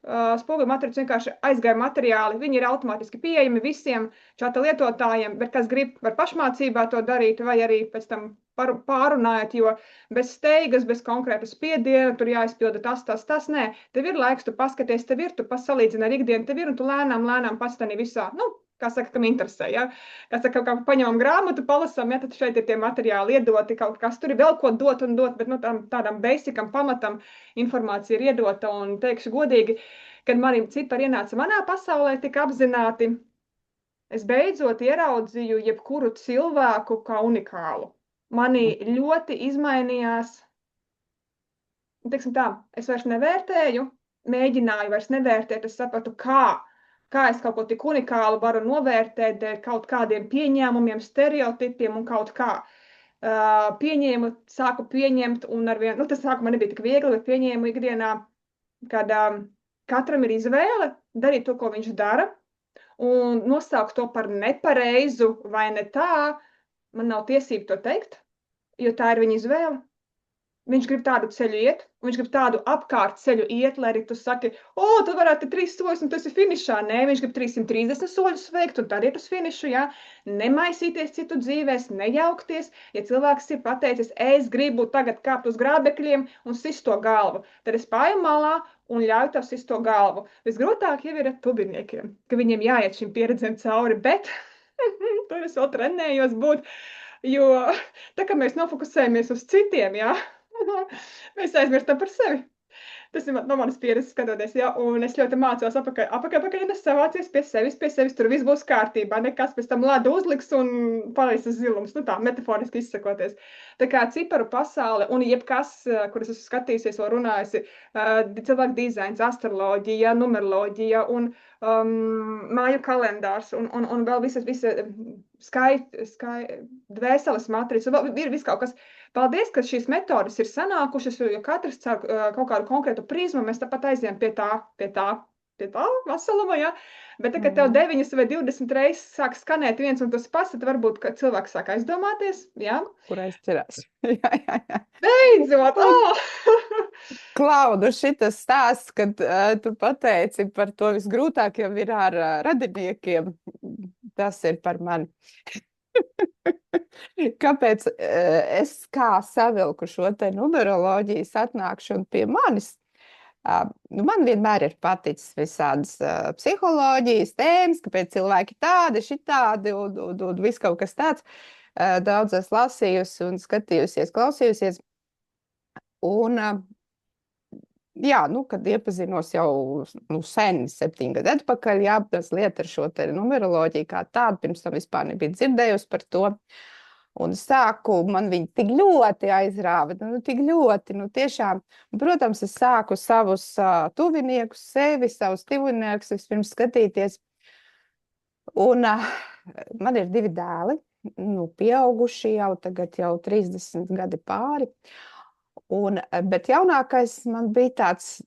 spoguļu materiālus, vienkārši aizgāja materiāli, viņi ir automātiski pieejami visiem čata lietotājiem, bet kas grib var pašmācībā to darīt, vai arī pēc tam pārunājot, jo bez steigas, bez konkrēta spiediena, tur jāizpilda tas, nē. Tev ir laiks, tu paskaties, tev ir, tu pasalīdzini ar ikdienu, tev ir, un tu lēnām pats tādā visā, kā saka, kam interesē, ja? Kā saka, kā paņemam grāmatu, palasām, ja, tad šeit ir tie materiāli iedoti, kaut kas tur ir vēl ko dot, bet tādam basicam pamatam informācija ir iedota, un teikšu godīgi, kad manim cipari ienāca manā pasaulē tik apzināti, es beidzot ieraudzīju jebkuru cilvēku kā unikālu. Mani ļoti izmainījās, teiksim tā, es vairs nevērtēju, mēģināju vairs nevērtēt, es sapratu, kā es kaut ko tik unikālu varu novērtēt dēļ kaut kādiem pieņēmumiem, stereotipiem un kaut kā. Sāku pieņemt, un arvien, tas sākumā nebija tik viegli, bet pieņēmu ikdienā, kad katram ir izvēle darīt to, ko viņš dara, un nosaukt to par nepareizu vai ne tā, man nav tiesība to teikt, jo tā ir viņa izvēle. Viņš grib tādu ceļu iet, un viņš grib tādu apkārt ceļu iet, lai arī tu saki, tu varētu 3 soļus, un tas ir finišā. Nē, viņš grib 330 soļus veikt, un tad iet uz finišu, jā. Nemaisīties citu dzīvēs, nejaukties. Ja cilvēks ir pateicis, es gribu tagad kāpt uz grābekļiem un sist to galvu, tad es pāju malā un ļauju tev sist to galvu. Visgrūtāk jau ir ar tubiniekiem, ka viņiem jāiet šim pieredzēm cauri, bet tur es vēl trenējos būt, jo tā kā mēs nofokusējamies uz citiem, jā, mēs aizmirstam par sevi. Tas ir no manas pieredzes skatoties, ja, un es ļoti mācos apakaļ, un es savācies pie sevis, tur viss būs kārtībā, nekas pēc tam ledu uzliks un palaisas zilums, tā, metaforiski izsakoties. Tā kā ciparu pasaule, un jebkas, kuras esmu skatījusies, vēl runājusi, cilvēku dizains, astroloģija, numeroloģija un māju kalendārs, un vēl visas dvēseles matricas, un vēl ir viss kaut kas. Paldies, ka šīs metodas ir sanākušas, jo katrs caur kaut kādu konkrētu prizmu, mēs tāpat aizējām pie tā veseluma, ja? Bet kad tev 9 vai 20 reizes sāk skanēt viens un tas pats, tad varbūt, ka cilvēks sāk aizdomāties, ja? Kur aizķerās? Jā. Beidzot! Klaudu, šitas stāsts, kad tu pateici par to visgrūtāk jau ir ar radiniekiem, tas ir par mani. Kāpēc es kā savilku šo te numeroloģijas atnākšanu pie manis? Man vienmēr ir paticis visādas psiholoģijas tēmas, kāpēc cilvēki tādi, šitādi un viss kaut kas tāds. Daudz es lasījusi un skatījusies, klausījusies. Un jā, kad iepazinos jau sen, 7 gadu atpakaļ, jā, tas lieta ar šo te numeroloģiju kā tādu, pirms tam vispār nebija dzirdējusi par to. Un sāku, man viņi tik ļoti aizrāva, tik ļoti, tiešām. Protams, es sāku savus tuviniekus, savus tuviniekus vispirms skatīties. Un man ir 2 dēli, pieauguši jau, tagad jau 30 gadi pāri. Bet jaunākais man bija tāds,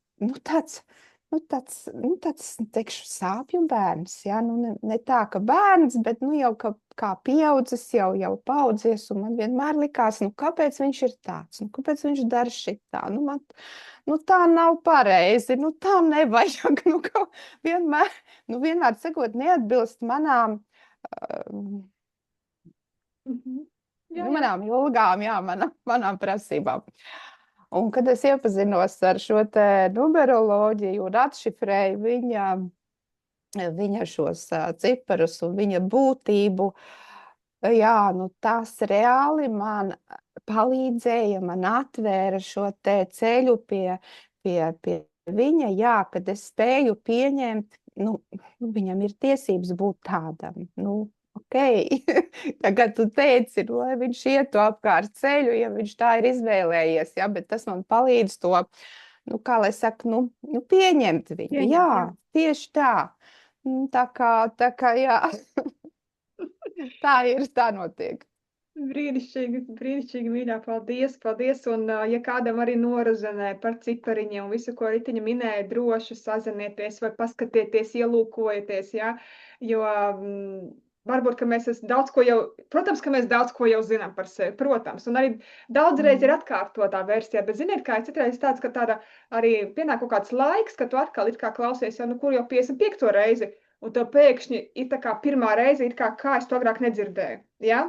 teikšu, sāpju bērns, ja? Ne tā, ka bērns, bet jau kā pieaudzis, jau paudzies, un man vienmēr likās, kāpēc viņš ir tāds, kāpēc viņš dara šitā, tā nav pareizi, tā nevajag, vienmēr sakot, neatbilst manām, manām ilgām, jā, manām prasībām. Un, kad es iepazinos ar šo te numeroloģiju un atšifrēju viņa šos ciparus un viņa būtību, jā, tas reāli man palīdzēja, man atvēra šo te ceļu pie viņa, jā, kad es spēju pieņemt, viņam ir tiesības būt tādam, ok, tagad tu teici, lai viņš ietu apkārt ceļu, ja viņš tā ir izvēlējies, ja, bet tas man palīdz to, kā lai saka, pieņemt viņu, jā, tieši tā, tā kā, jā, tā notiek. Brīnišķīgi, mīļā, paldies, un ja kādam arī norezonē par cipariņiem un visu, ko Ritiņa minēja, droši sazinieties vai paskatieties, ielūkojieties, ja, jo varbūt, ka mēs daudz ko jau, protams, ka mēs daudz ko jau zinām par sevi, protams, un arī daudzreiz ir atkārtotā versijā, bet ziniet, kā ir citreiz tāds, ka tāda arī pienāk kaut kāds laiks, ka tu atkal it kā klausies, jau, kur jau 55. reizi, un tev pēkšņi ir tā kā pirmā reize, it kā es to agrāk nedzirdēju, ja?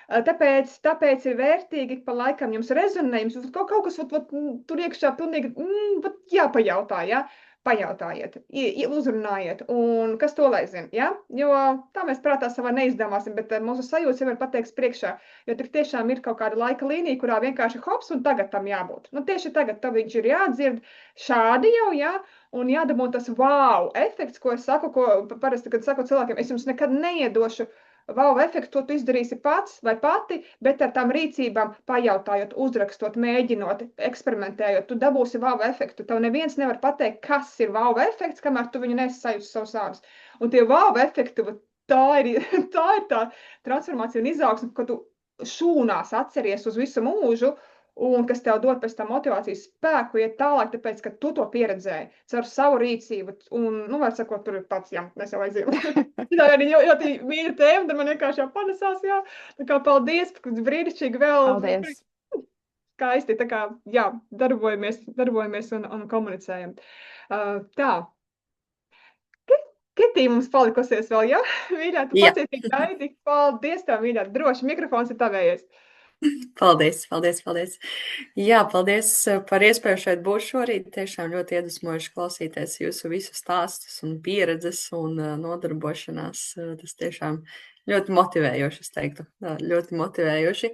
Tāpēc ir vērtīgi pa laikam jums rezonē, jums kaut kas tur iekšā pilnīgi jāpajautā, ja? Pajautājiet, uzrunājiet, un kas to lai zina, ja? Jo tā mēs prātā savā neizdomāsim, bet mūsu sajūtas jau ir pateikts priekšā, jo tik tiešām ir kaut kāda laika līnija, kurā vienkārši hops un tagad tam jābūt. Nu, tieši tagad tam viņš ir jādzird šādi jau, ja? Un jādabū tas wow efekts, ko es saku, ko parasti, kad saku cilvēkiem, es jums nekad neiedošu wow efektu, to tu izdarīsi pats vai pati, bet ar tām rīcībām pajautājot, uzrakstot, mēģinot, eksperimentējot, tu dabūsi wow efektu. Tev neviens nevar pateikt, kas ir wow efekts, kamēr tu viņu nesajūsi savus ārus. Un tie wow efekti, tā ir tā transformācija un izaugsme, ka tu šūnās atceries uz visu mūžu, un kas tev dod pēc tam motivācijas spēku iet tālāk, tāpēc, ka tu to pieredzēji caur savu rīcību, un, var sakot, tur ir tāds, jā, mēs jau aizījām. Tā arī ļoti mīļa tēma, tad man vienkārši jau panesās, jā, tā kā paldies, brīnišķīgi vēl. Paldies. Skaisti, tā kā, jā, darbojamies un komunicējam. Tā. Ketī mums palikusies vēl, jā? Mīļā, tu pacietīgi gaidi. Paldies tev, mīļā, droši, mikrofons ir tavējais. Paldies. Jā, paldies par iespēju šeit būt šorīt. Tiešām ļoti iedvesmojuši klausīties jūsu visu stāstus un pieredzes un nodarbošanās. Tas tiešām ļoti motivējoši, es teiktu. Ļoti motivējoši.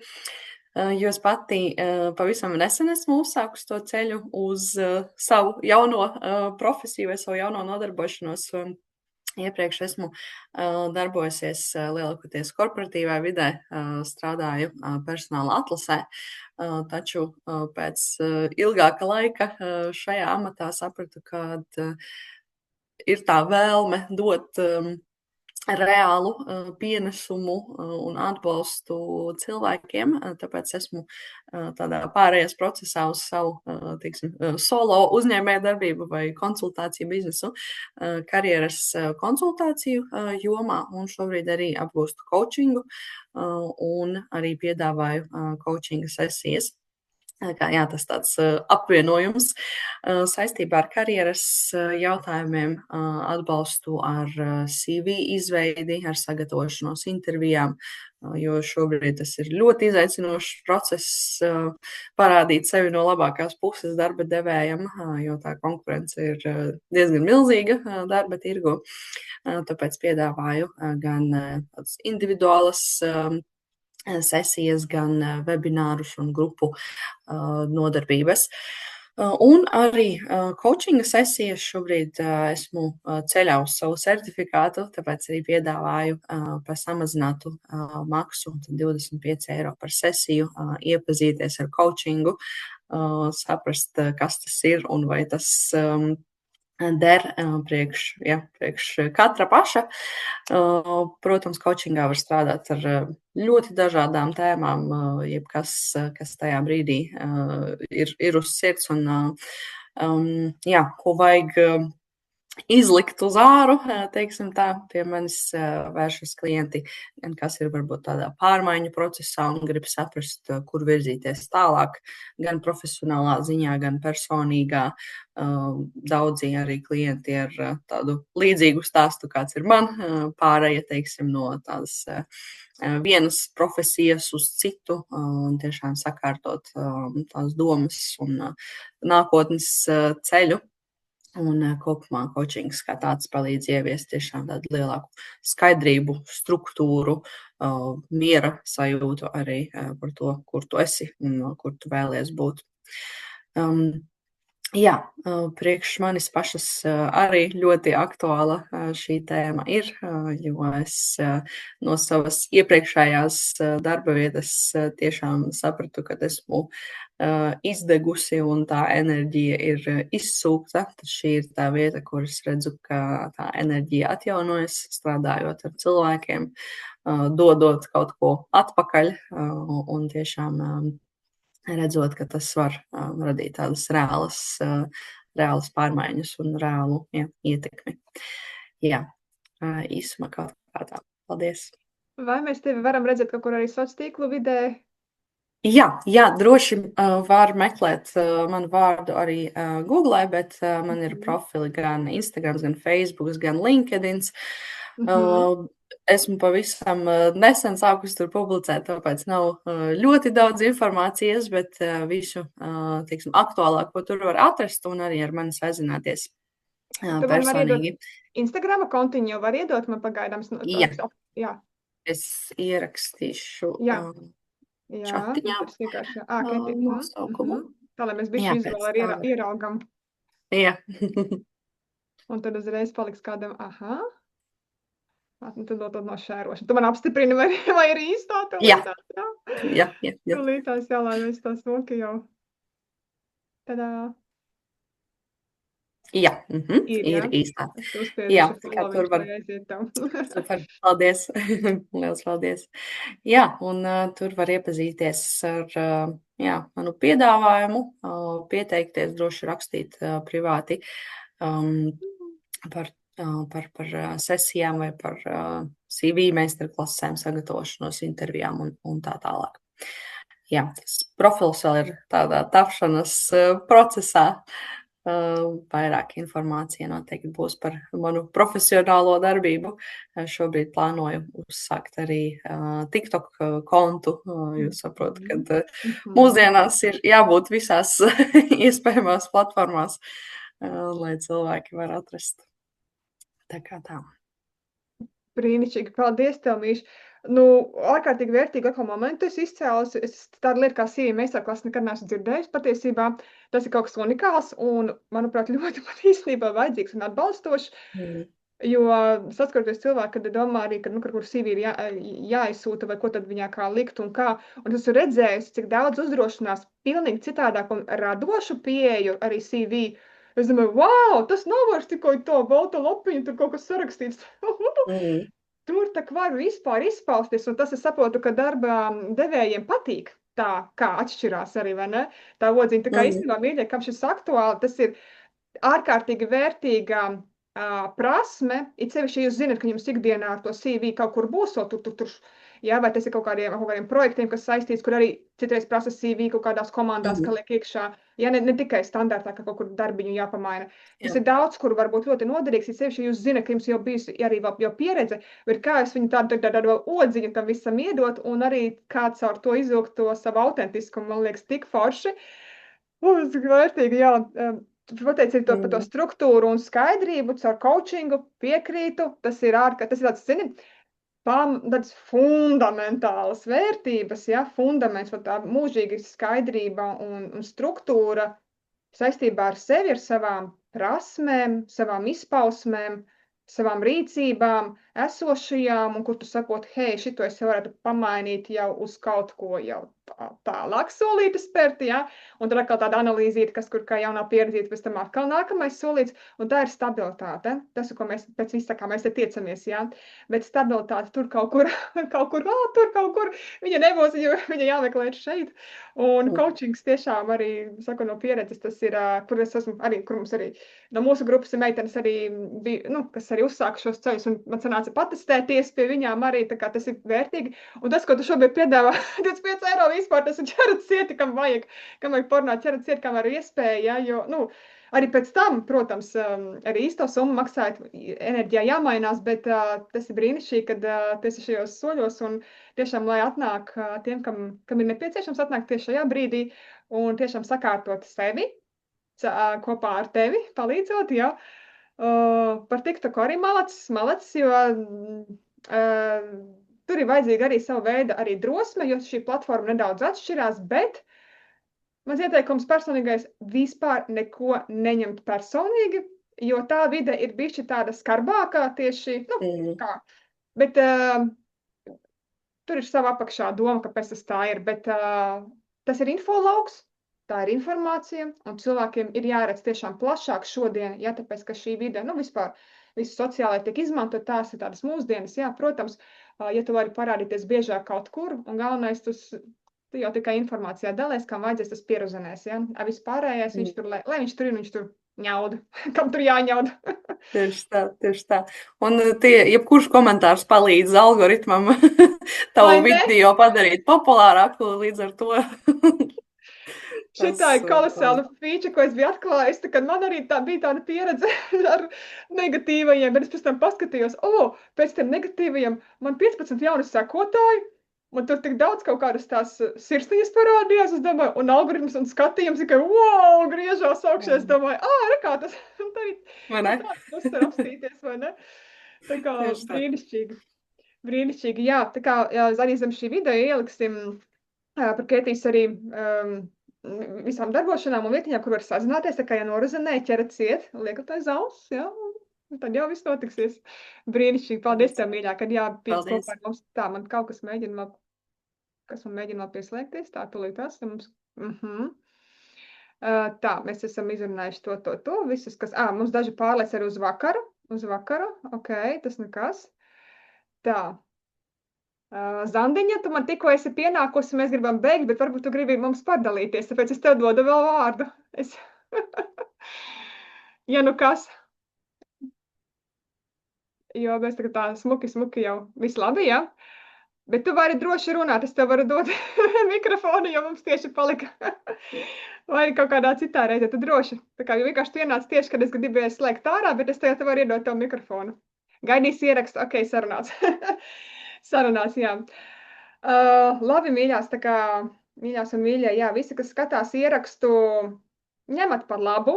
Jo es pati pavisam nesen esmu uzsākusi to ceļu uz savu jauno profesiju vai savu jauno nodarbošanos. Iepriekš esmu darbojusies lielākoties korporatīvā vidē, strādāju personāla atlasē, taču pēc ilgāka laika šajā amatā sapratu, ka ir tā vēlme dot reālu pienesumu un atbalstu cilvēkiem, tāpēc esmu tādā pārējais procesā uz savu, teiksim, solo uzņēmēju darbību vai konsultāciju biznesu, karjeras konsultāciju jomā, un šobrīd arī apgūstu coachingu un arī piedāvāju coachinga sesijas. Jā, tas tāds apvienojums saistībā ar karjeras jautājumiem, atbalstu ar CV izveidi, ar sagatavošanos intervijām, jo šobrīd tas ir ļoti izaicinošs process parādīt sevi no labākās puses darba devējam, jo tā konkurence ir diezgan milzīga darba tirgu. Tāpēc piedāvāju gan tādas individuālas sesijas, gan webinārus un grupu nodarbības. Un arī coachinga sesijas šobrīd esmu ceļā uz savu certifikātu, tāpēc arī piedāvāju par samazinātu maksu, 25 eiro par sesiju, iepazīties ar coachingu, saprast, kas tas ir un vai tas der priekš katra paša. Protams, coachingā var strādāt ar ļoti dažādām tēmām, jebkas, kas tajā brīdī ir uz sirds un, ko vajag izlikt uz āru, teiksim tā, pie manis vēršas klienti, gan kas ir varbūt tādā pārmaiņu procesā un grib saprast, kur virzīties tālāk, gan profesionālā ziņā, gan personīgā. Daudzi arī klienti ar tādu līdzīgu stāstu, kāds ir man, pārēja, teiksim, no tādas vienas profesijas uz citu un tiešām sakārtot tās domas un nākotnes ceļu. Un kopumā coachings kā tāds palīdz ieviest tiešām tādu lielāku skaidrību, struktūru, miera sajūtu arī par to, kur tu esi un kur tu vēlies būt. Jā, priekš manis pašas arī ļoti aktuāla šī tēma ir, jo es no savas iepriekšējās darba vietas tiešām sapratu, ka esmu izdegusi un tā enerģija ir izsūkta. Tad šī ir tā vieta, kur es redzu, ka tā enerģija atjaunojas, strādājot ar cilvēkiem, dodot kaut ko atpakaļ un tiešām redzot, ka tas var radīt tādas reālas pārmaiņas un reālu ietekmi. Jā, īsumā kaut kā tā. Paldies! Vai mēs tevi varam redzēt kaut kur arī sociālo tīklu vidē? Jā, droši var meklēt manu vārdu arī Google, bet man ir profili gan Instagram, gan Facebook, gan LinkedIn. Esmu pavisam nesen sākusi tur publicēt, tāpēc nav ļoti daudz informācijas, bet visu, teiksim, aktuālāko tur var atrast un arī ar mani sazināties Tu man vari iedot personīgi. Instagrama kontiņu, jau var iedot man pagaidām. Jā. Es ierakstīšu Jā. Jā, čatiņā tas vienkārši Keti. nosaukumu. Tā, lai mēs Jā, bišķi pēc vizuāli tam. ieraugam. Jā. Un tad uzreiz paliks kādam, un tad no šērošana. Tu man apstiprini, vai ir īstā? Jā. Jā. Jā. Tūlītās, jā, lai mēs tā smuki jau. Tadā. Jā, Ir, ir jā? īstā. Es Jā, uzspieduši tā kā tur var- lai aiziet tam. Super, paldies. Liels paldies. Jā, un tur var iepazīties ar manu piedāvājumu, pieteikties, droši rakstīt privāti par sesijām vai par CV meistarklasēm, sagatavošanos intervijām un tā tālāk. Jā, tas profils vēl ir tādā tapšanas procesā. Vairāk informācija noteikti būs par manu profesionālo darbību. Šobrīd plānoju uzsākt arī TikTok kontu. Jūs saprotat, ka mūsdienās ir jābūt visās iespējamās platformās, lai cilvēki var atrast. Tā kā tā. Brīnišķīgi, paldies tev, Mīš. Ārkārtīgi vērtīgi atkal momentu es izcēlus. Es tādu lietu kā CV meistarklases nekad neesmu dzirdējis patiesībā. Tas ir kaut kas unikāls un, manuprāt, ļoti man īstenībā vajadzīgs un atbalstošs. Jo saskaroties cilvēki, kad domā arī, ka kaut kur CV ir jāizsūta vai ko tad viņā kā likt un kā. Un es esmu redzējis, cik daudz uzdrošinās pilnīgi citādāk un radošu pieeju arī CV. Es domāju, wow, tas nav vairs tikai to balta lapiņa, tur kaut kas sarakstīts. Tur tā var vispār izpausties, un tas es saprotu, ka darba devējiem patīk tā, kā atšķirās arī, vai ne? Tā odziņa, tā kā īstenībā mīļie, kam šis aktuāli, tas ir ārkārtīgi vērtīga prasme, it sevišķi, ja jūs zinat, ka jums ikdienā ar to CV kaut kur būs, jā, vai tas ir kaut kādiem projektiem, kas saistīts, kur arī citreiz prasa CV kaut kādās komandās, ka liek iekšā, ja ne tikai standartā, ka kaut kur darbiņu jāpamaina. Tas ir daudz, kur var būt ļoti noderīgs, it sevišķi, ja jūs zinat, ka jums jau bijusi arī jau pieredze, bet kā es viņu tādu odziņu tam visam iedot, un arī kāds ar to izvilkt to savu autentiskumu, man liekas, tik forši. Vērtīgi, jā. Pateic ir par to struktūru un skaidrību, caur coachingu piekrītu, tas ir tāds, tādas fundamentālas vērtības, ja, fundaments, tā mūžīga skaidrība un struktūra saistībā ar sevi, ar savām prasmēm, savām izpausmēm, savām rīcībām, esošajām, un kur tu sakot, hei, šito es varētu pamainīt jau uz kaut ko jau tālāk solīti spērt, ja? Un tad atkal tāda analīzīta, kas kur kā jaunā pieredzīta, pēc tam atkal nākamais solīts, un tā ir stabilitāte. Tas, ko mēs pēc viss, kā mēs te tiecamies, ja? Bet stabilitāte tur kaut kur, viņa nebūs, jo viņa jāmeklē šeit. Un coachings tiešām arī, saku no pieredzes, tas ir, kur es esmu arī, kur mums arī no mūsu grupas meitenes arī bija, kas arī uzsāka šos ceļus, un man sanāca patestēties pie viņām arī, tā kā tas ir vērtīgi. Un tas, ko tu šobrīd piedāvā, 25 eiro vispār, tas ir ķerat cieti, kam vajag pornāt ķerat cieti, kam var iespēja, ja, jo, arī pēc tam, protams, arī īsto summu maksājot, enerģijā jāmainās, bet tas ir brīnišķīgi, kad tas ir šajos soļos, un tiešām, lai atnāk tiem, kam ir nepieciešams atnākt tieši šajā brīdī, un tiešām sakārtot sevi, kopā ar tevi, palīdzot, jā. Par TikToku arī malacis, jo tur ir vajadzīga arī sava veida arī drosme, jo šī platforma nedaudz atšķirās, bet mans ieteikums personīgais vispār neko neņemt personīgi, jo tā vide ir bišķi tāda skarbākā tieši, kā, bet tur ir sava apakšā doma, kāpēc tas tā ir, bet tas ir infolauks. Tā ir informācija, un cilvēkiem ir jāredz tiešām plašāk šodien, ja, tāpēc, ka šī vide, vispār visu sociālai tiek izmantot, tās ir tādas mūsdienas, jā, protams, ja tu vari parādīties biežāk kaut kur, un galvenais, tu jau tikai informācijā dalies, kam vajadzēs, tas pieruzinēs, ja, vispārējais, lai viņš tur ir, viņš tur ņauda, kam tur jāņauda. Tieši tā, tieši tā. Un jebkurš komentārs palīdz algoritmam tavu Vai ne? video padarīt populārāku, līdz ar to. Šitā ir kolosāla feature, ko es biju atklājis, kad man arī bija tāda pieredze ar negatīvajiem, bet es pēc tam paskatījos, pēc tiem negatīvajiem man 15 jauni sekotāji, man tur tik daudz kaut kādas tās sirsniņas parādījās, es domāju, un algoritms un skatījums tikai, wow, griežās augšā, es domāju, rekā tas tāds uzsver apstīties, vai ne? Tā kā brīnišķīgi. Brīnišķīgi, jā, tā kā arī zem šī video ieliksim par Ketijas arī visām darbošanām un vietiņām, kur var sazināties, tā kā ja norazinē, ķerat ciet, liekat aiz auss, jā, un tad jau viss notiksies. Brīnišķīgi, paldies tev, mīļā, kad jāpiec kopā ar mums. Tā, man kaut kas mēģina vēl pieslēgties, tā tulītās, mums, tā, mēs esam izrunājuši to, visus, kas, mums daži pārlēc arī uz vakaru, ok, tas nekas. Tā. Zandiņa, tu man tikko esi pienākusi, mēs gribam beigt, bet varbūt tu gribi mums padalīties, tāpēc es tev dodu vēl vārdu. Ja nu kas. Jo mēs tagad tā smuki jau viss labi, ja? Bet tu vari droši runāt, es tev varu dot mikrofonu, jo mums tieši palika. Vai kaut kādā citā reizē, tu droši. Tā kā vienkārši tu ienāc tieši, kad es gribēju slēgt ārā, bet es tagad varu iedot tev mikrofonu. Gaidīs ierakstu, ok, sarunāts. Sarunās, jā. Labi, mīļās, tā kā mīļās un mīļie, jā, visi, kas skatās ierakstu, ņemat par labu,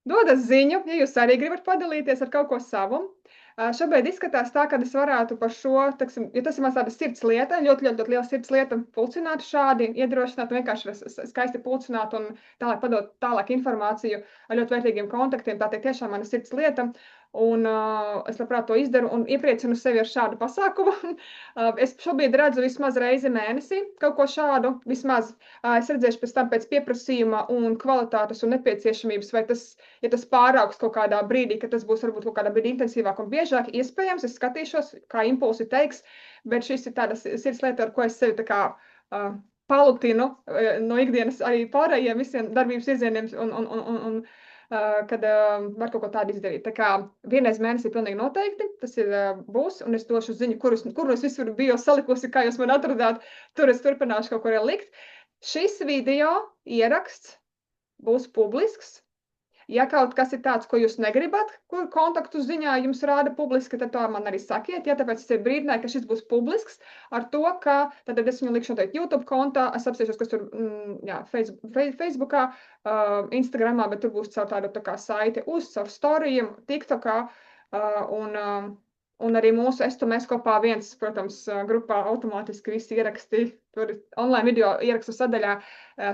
dodas ziņu, ja jūs arī gribat padalīties ar kaut ko savu. Šobrīd izskatās tā, ka es varētu par šo, taksim, jo tas ir mans tāda sirds lieta, ļoti liela sirds lieta, pulcināt šādi, iedrošināt, vienkārši skaisti pulcināt un tālāk padot tālāk informāciju ar ļoti vērtīgiem kontaktiem, tā tiešām mana sirds lieta. Un es labprāt to izdaru un iepriecinu sevi ar šādu pasākumu. Es šobrīd redzu vismaz reizi mēnesī kaut ko šādu, vismaz es redzēšu pēc tam pēc pieprasījuma un kvalitātes un nepieciešamības, vai tas, ja tas pāraugs kaut kādā brīdī, ka tas būs varbūt kaut kādā brīdī intensīvāk un biežāk, iespējams, es skatīšos, kā impulsi teiks, bet šis ir tāda sirds lieta, ar ko es sevi tā kā palutinu no ikdienas arī pārējiem visiem darbības virzieniem un kad var kaut ko tādu izdarīt. Tā kā vienreiz mēnesī pilnīgi noteikti, tas būs, un es došu ziņu, kur es visur biju salikusi, kā jūs man atradāt, tur es turpināšu kaut kur likt. Šis video ieraksts būs publisks. Ja kaut kas ir tāds, ko jūs negribat, kur kontaktu ziņā jums rāda publiski, tad to man arī sakiet. Ja, tāpēc es brīdināju, ka šis būs publisks ar to, ka tad es viņu likšu noteikti YouTube kontā, es apsēšos, kas tur Facebookā, Instagramā, bet tur būs caur tādu tā kā saiti uz, caur storijiem, TikTokā un arī mūsu mēs kopā viens, protams, grupā automātiski visi ieraksti, tur online video ierakstu sadaļā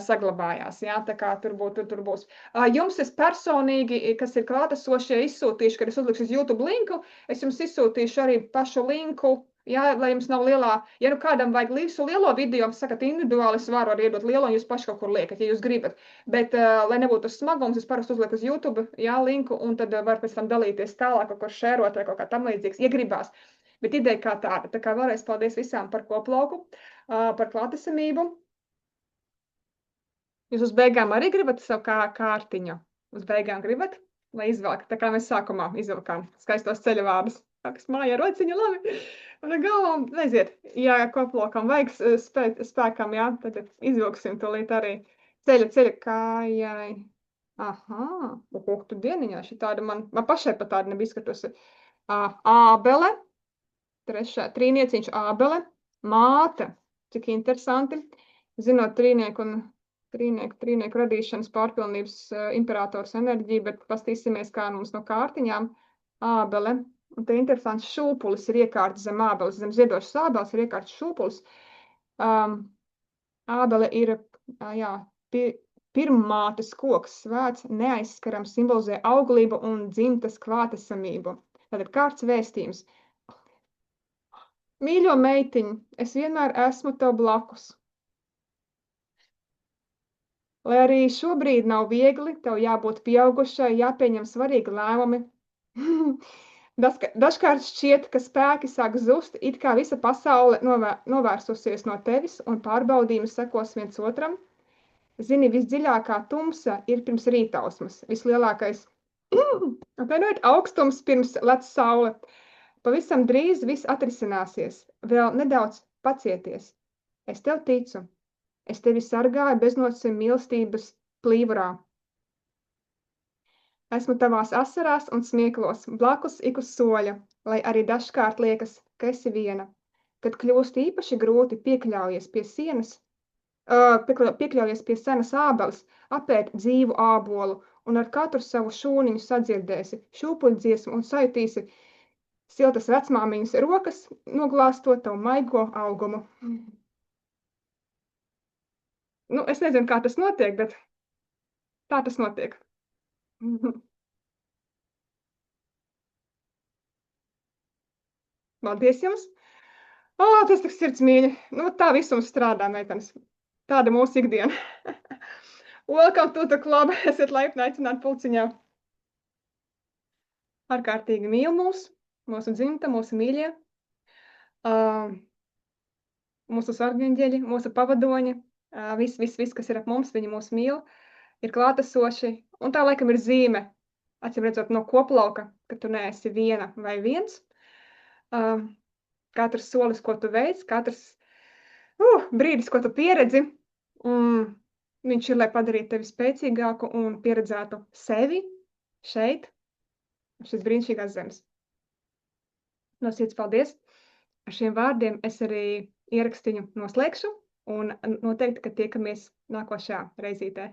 saglabājās, jā, tā kā tur būs. Jums es personīgi, kas ir klātesošie, izsūtīšu, kad es uzlikšu uz YouTube linku, es jums izsūtīšu arī pašu linku, jā, lai jums nav lielā, ja nu kādam vajag visu lielo video, sakat individuāli, es varu arī iedot lielo, un jūs paši kaut kur liekat, ja jūs gribat. Bet, lai nebūtu tas smagums, es parasti uzlieku uz YouTube, jā, linku, un tad var pēc tam dalīties tālāk, kaut ko šērot vai kaut kā tam līdzīgs, ja gribās. Bet ideja kā tāda. Tā kā vēlreiz paldies visām par koplauku, par klātesamību. Jūs uz beigām arī gribat savu kārtiņu? Uz beigām gribat? Lai izvelk, tā kā mēs sākumā izvelkām skaistos ceļa vārdus. Kas mājā rociņa, labi. Un galvām, aiziet, ja koplaukam vajag spēkam, jā, tad izvilksim tūlīt arī ceļa kājai. Aha, tu dieniņā, šī tāda man pašai pat tāda nebija skatusi. Ābele, trīnieciņš ābele, māte, cik interesanti. Zinot trīnieku radīšanas pārpilnības imperators enerģiju, bet pastīsimies, kā mums no kārtiņām. Ābele. Un te interesants šūpulis ir iekārts zem ābeles, zem ziedošas ābeles ir iekārts šūpulis. Ābele ir, pirmmātes koks, svēts, neaizskarams, simbolizē auglību un dzimtas klātesamību. Tātad kārts vēstījums. Mīļo meitiņu, es vienmēr esmu tev blakus. Lai arī šobrīd nav viegli, tev jābūt pieaugušai, jāpieņem svarīgi lēmumi. Dažkārt šķiet, ka spēki sāk zust, it kā visa pasaule novērsusies no tevis un pārbaudījumi sekos viens otram. Zini, visdziļākā tumsa ir pirms rītausmas, vislielākais atvainojiet, augstums pirms lec saule. Pavisam drīz viss atrisināsies, vēl nedaudz pacieties. Es tev ticu, es tevi sargāju beznosacījuma mīlestības plīvurā. Esmu tavās asarās un smieklos, blakus ik uz soļa, lai arī dažkārt liekas, ka esi viena. Kad kļūst īpaši grūti piekļaujies pie senas ābeles, apēd dzīvu ābolu un ar katru savu šūniņu sadzirdēsi šūpuļdziesmu un sajutīsi siltas vecmāmiņas rokas, noglāstot tavu maigo augumu. Nu, es nezinu, kā tas notiek, bet tā tas notiek. Paldies jums! Tas tik sirds mīļi. Nu, tā visums strādā, meitenes. Tāda mūsu ikdiena. Welcome to the club. Esiet laipni aicināti pulciņā. Ārkārtīgi mīl mūsu dzimta, mūsu mīļie, mūsu sargeņģeļi, mūsu pavadoņi, viss, kas ir ap mums, viņi mūs mīl, ir klātesoši. Un tā laikam ir zīme, acīm redzot no koplauka, ka tu neesi viena vai viens. Katrs solis, ko tu veic, katrs brīdis, ko tu pieredzi, viņš ir, lai padarītu tevi spēcīgāku un pieredzētu sevi šeit, šis brīnišķīgās zemes. No sirds paldies! Ar šiem vārdiem es arī ierakstiņu noslēgšu un noteikti, ka tiekamies nākošajā reizītē.